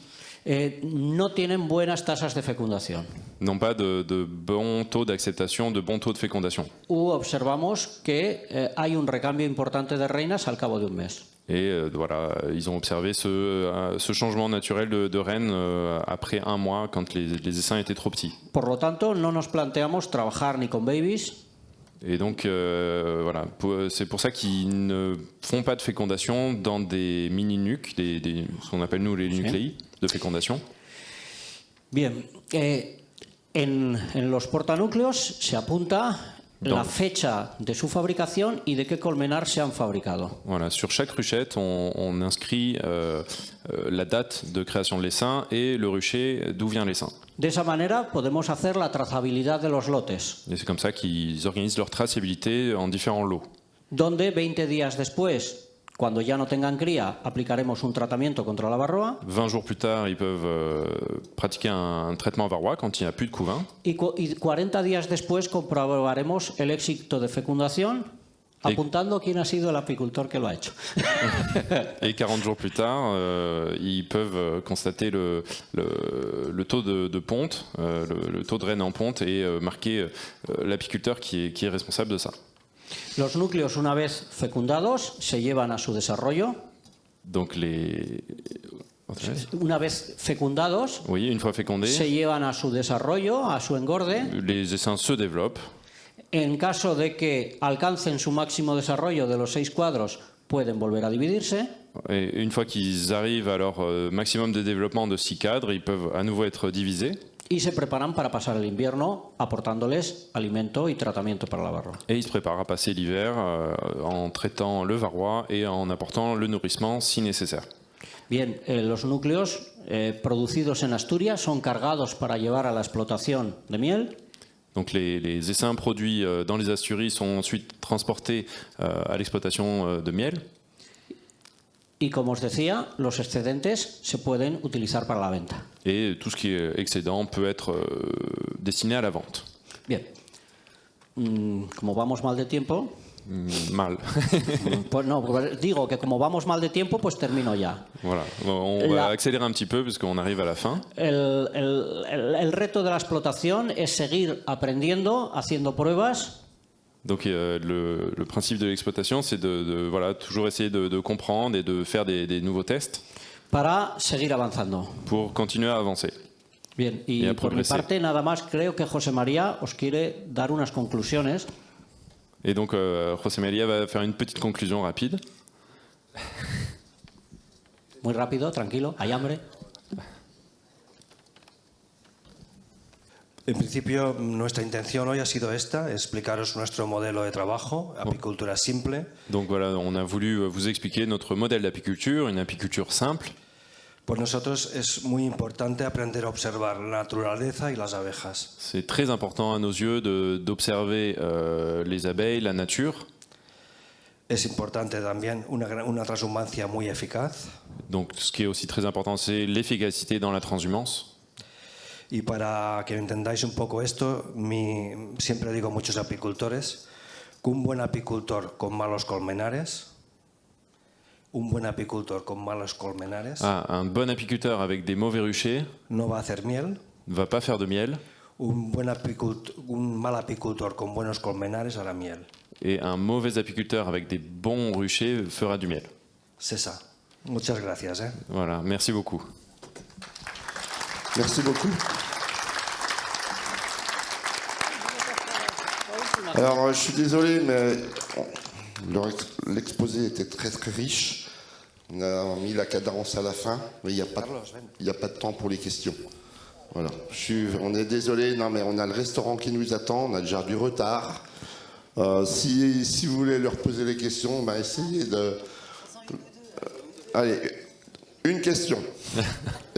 no tienen buenas tasas de fecundación. n'ont pas de bon taux d'acceptation, de bon taux de fécondation. Observamos que hay un recambio importante de reinas al cabo de un mes. Et ils ont observé ce changement naturel de reine après 1 mois quand les essaims étaient trop petits. Por lo tanto, no nos planteamos trabajar ni con babies Et donc c'est pour ça qu'ils ne font pas de fécondation dans des mini-nucs, ce qu'on appelle nous les nucléi de fécondation. Bien, en los portanúcleos se apunta la fecha de su fabricación y de qué colmenar se han fabricado. Voilà, sur chaque ruchette, on inscrit la date de création de l'essaim et le rucher d'où vient l'essaim. De esa manera podemos hacer la trazabilidad de los lotes, Et c'est comme ça qu'ils organisent leur traçabilité en différents lots. donde 20 días después, cuando ya no tengan cría, aplicaremos un tratamiento contra la varroa 20 jours plus tard, ils peuvent pratiquer un traitement varroa quand il n'y a plus de couvain. y 40 días después comprobaremos el éxito de fecundación apuntando quién ha sido el apicultor que lo ha hecho. Et 40 jours plus tard, ils peuvent constater le taux de ponte, le taux de reine en ponte et marquer l'apiculteur qui est responsable de ça. Los núcleos, una vez fecundados, se llevan a su desarrollo. Donc Una vez fecundados, oui, une fois fécondés, se llevan a su desarrollo, a su engorde. les essaims se développent. En caso de que alcancen su máximo desarrollo de los 6 cuadros, pueden volver a dividirse. Et une fois qu'ils arrivent à leur maximum de développement de 6 cadres, ils peuvent à nouveau être divisés. Y se preparan para pasar el invierno aportándoles alimento y tratamiento para la varroa. Et ils se préparent à passer l'hiver en traitant le varroa et en apportant le nourrissement si nécessaire. Bien, los núcleos producidos en Asturias son cargados para llevar a la explotación de miel. Donc les essaims produits dans les Asturies sont ensuite transportés à l'exploitation de miel. Y como os decía, los excedentes se pueden utilizar para la venta. Et tout ce qui est excédent peut être destiné à la vente. Bien, como vamos mal de tiempo, Mal. pues no, digo que como vamos mal de tiempo, pues termino ya. Voilà. On va accélérer un petit peu parce qu'on arrive à la fin. El reto de la explotación es seguir aprendiendo, haciendo pruebas. Donc le principe de l'exploitation, c'est de voilà, toujours essayer de comprendre et de faire des nouveaux tests Para seguir avanzando. pour continuer à avancer. Bien, y a por mi progresar. parte nada más creo que José María os quiere dar unas conclusiones. Et donc José María va faire une petite conclusion rapide. Muy rápido, tranquilo, hay hambre. En principio, nuestra intención hoy ha sido esta, explicaros nuestro modelo de trabajo, apicultura simple. Donc voilà, on a voulu vous expliquer notre modèle d'apiculture, une apiculture simple. Por nosotros es muy importante aprender a observar la naturaleza y las abejas. C'est très important à nos yeux d'observer les abeilles, la nature. Es importante también una transhumancia muy eficaz. Donc ce qui est aussi très important, c'est l'efficacité dans la transhumance. Y para que entendáis un poco esto, siempre digo a muchos apicultores que un buen apicultor con malos colmenares, un Un bon apiculteur avec des mauvais ruchers no va a hacer miel. ne va pas faire de miel. Un mal apicultor con buenos colmenares hará miel. Et un mauvais apiculteur avec des bons ruchers fera du miel. C'est ça. Muchas gracias. Voilà, merci beaucoup. Merci beaucoup. Alors, je suis désolé, mais l'exposé était très très riche. On a mis la cadence à la fin, mais il n'y a pas de temps pour les questions. Voilà. On est désolé, non, mais on a le restaurant qui nous attend, on a déjà du retard. Si vous voulez leur poser les questions, bah, essayez de... allez, une question.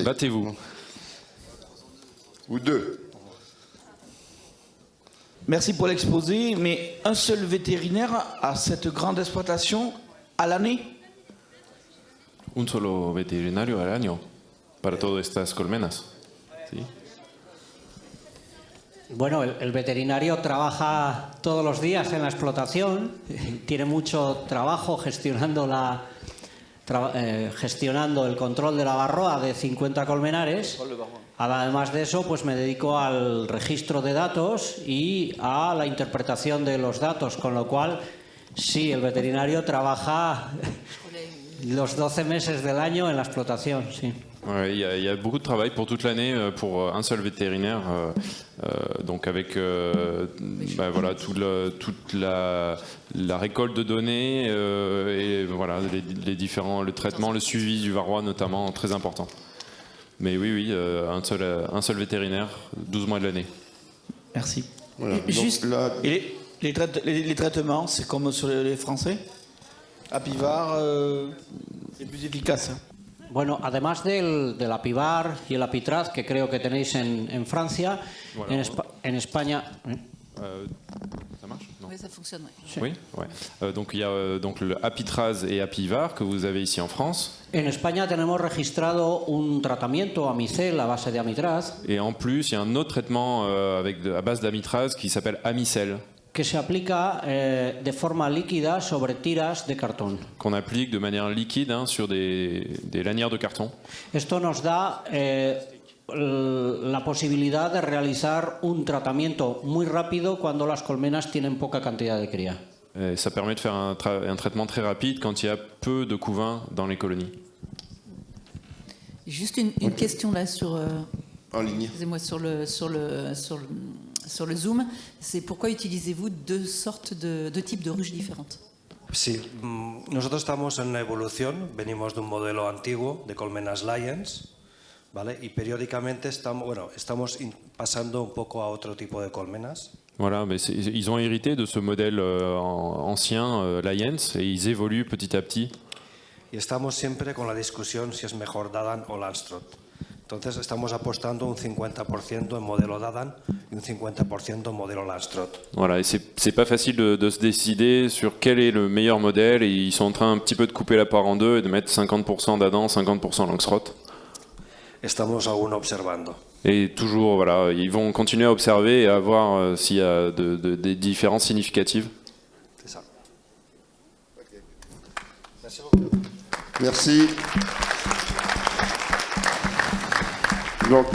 Battez-vous. Ou deux. Merci pour l'exposé, mais un seul vétérinaire a cette grande exploitation à l'année? Un solo veterinario al año para todas estas colmenas. ¿Sí? Bueno, el veterinario trabaja todos los días en la explotación, tiene mucho trabajo gestionando el control de la barroa de 50 colmenares. Además de eso, pues me dedico al registro de datos y a la interpretación de los datos, con lo cual, sí, el veterinario trabaja los 12 meses del año en la explotación, sí. Ouais, il y a beaucoup de travail pour toute l'année pour un seul vétérinaire, donc avec voilà, toute la récolte de données et voilà, les différents, le traitement, le suivi du varroa notamment, très important. Mais oui, un seul vétérinaire, 12 mois de l'année. Merci. Voilà. Juste, Donc, là, et les traitements, c'est comme sur les Français? Apivar, c'est plus efficace. Bueno, además del apivar y el apitraz, que creo que tenéis en Francia, Voilà. en España... Ça marche? Non. Oui, ça fonctionne. Oui, ouais. Donc il y a donc le apitraz et apivar que vous avez ici en France. En España tenemos registrado un tratamiento amicel a base de amitraz Et en plus, il y a un autre traitement à base d'amitraz qui s'appelle Amicel, que se aplica de forma líquida sobre tiras de cartón. qu'on applique de manière liquide sur des lanières de carton. Esto nos da la posibilidad de realizar un tratamiento muy rápido cuando las colmenas tienen poca cantidad de cría. Et ça permet de faire un traitement très rapide quand il y a peu de couvains dans les colonies. Juste une question là sur, en ligne. excusez-moi, sur le Zoom. C'est pourquoi utilisez-vous deux types de ruches différentes? Sí, nosotros estamos en la evolución, venimos de un modelo antiguo de colmenas Lions, ¿vale? Y periódicamente estamos pasando un poco a otro tipo de colmenas. Voilà, mais ils ont hérité de ce modèle ancien, Lions, et ils évoluent petit à petit. y estamos siempre con la discusión si es mejor Dadan o Lanstroth. Entonces estamos apostando un 50% en modelo Dadan y un 50% en modelo Lanstroth. Voilà, et c'est pas facile de se décider sur quel est le meilleur modèle, et ils sont en train un petit peu de couper la part en deux et de mettre 50% Dadan, 50% Langstroth. Estamos aún observando. Et toujours, voilà, ils vont continuer à observer et à voir s'il y a des différences significatives. C'est ça. Merci. Donc,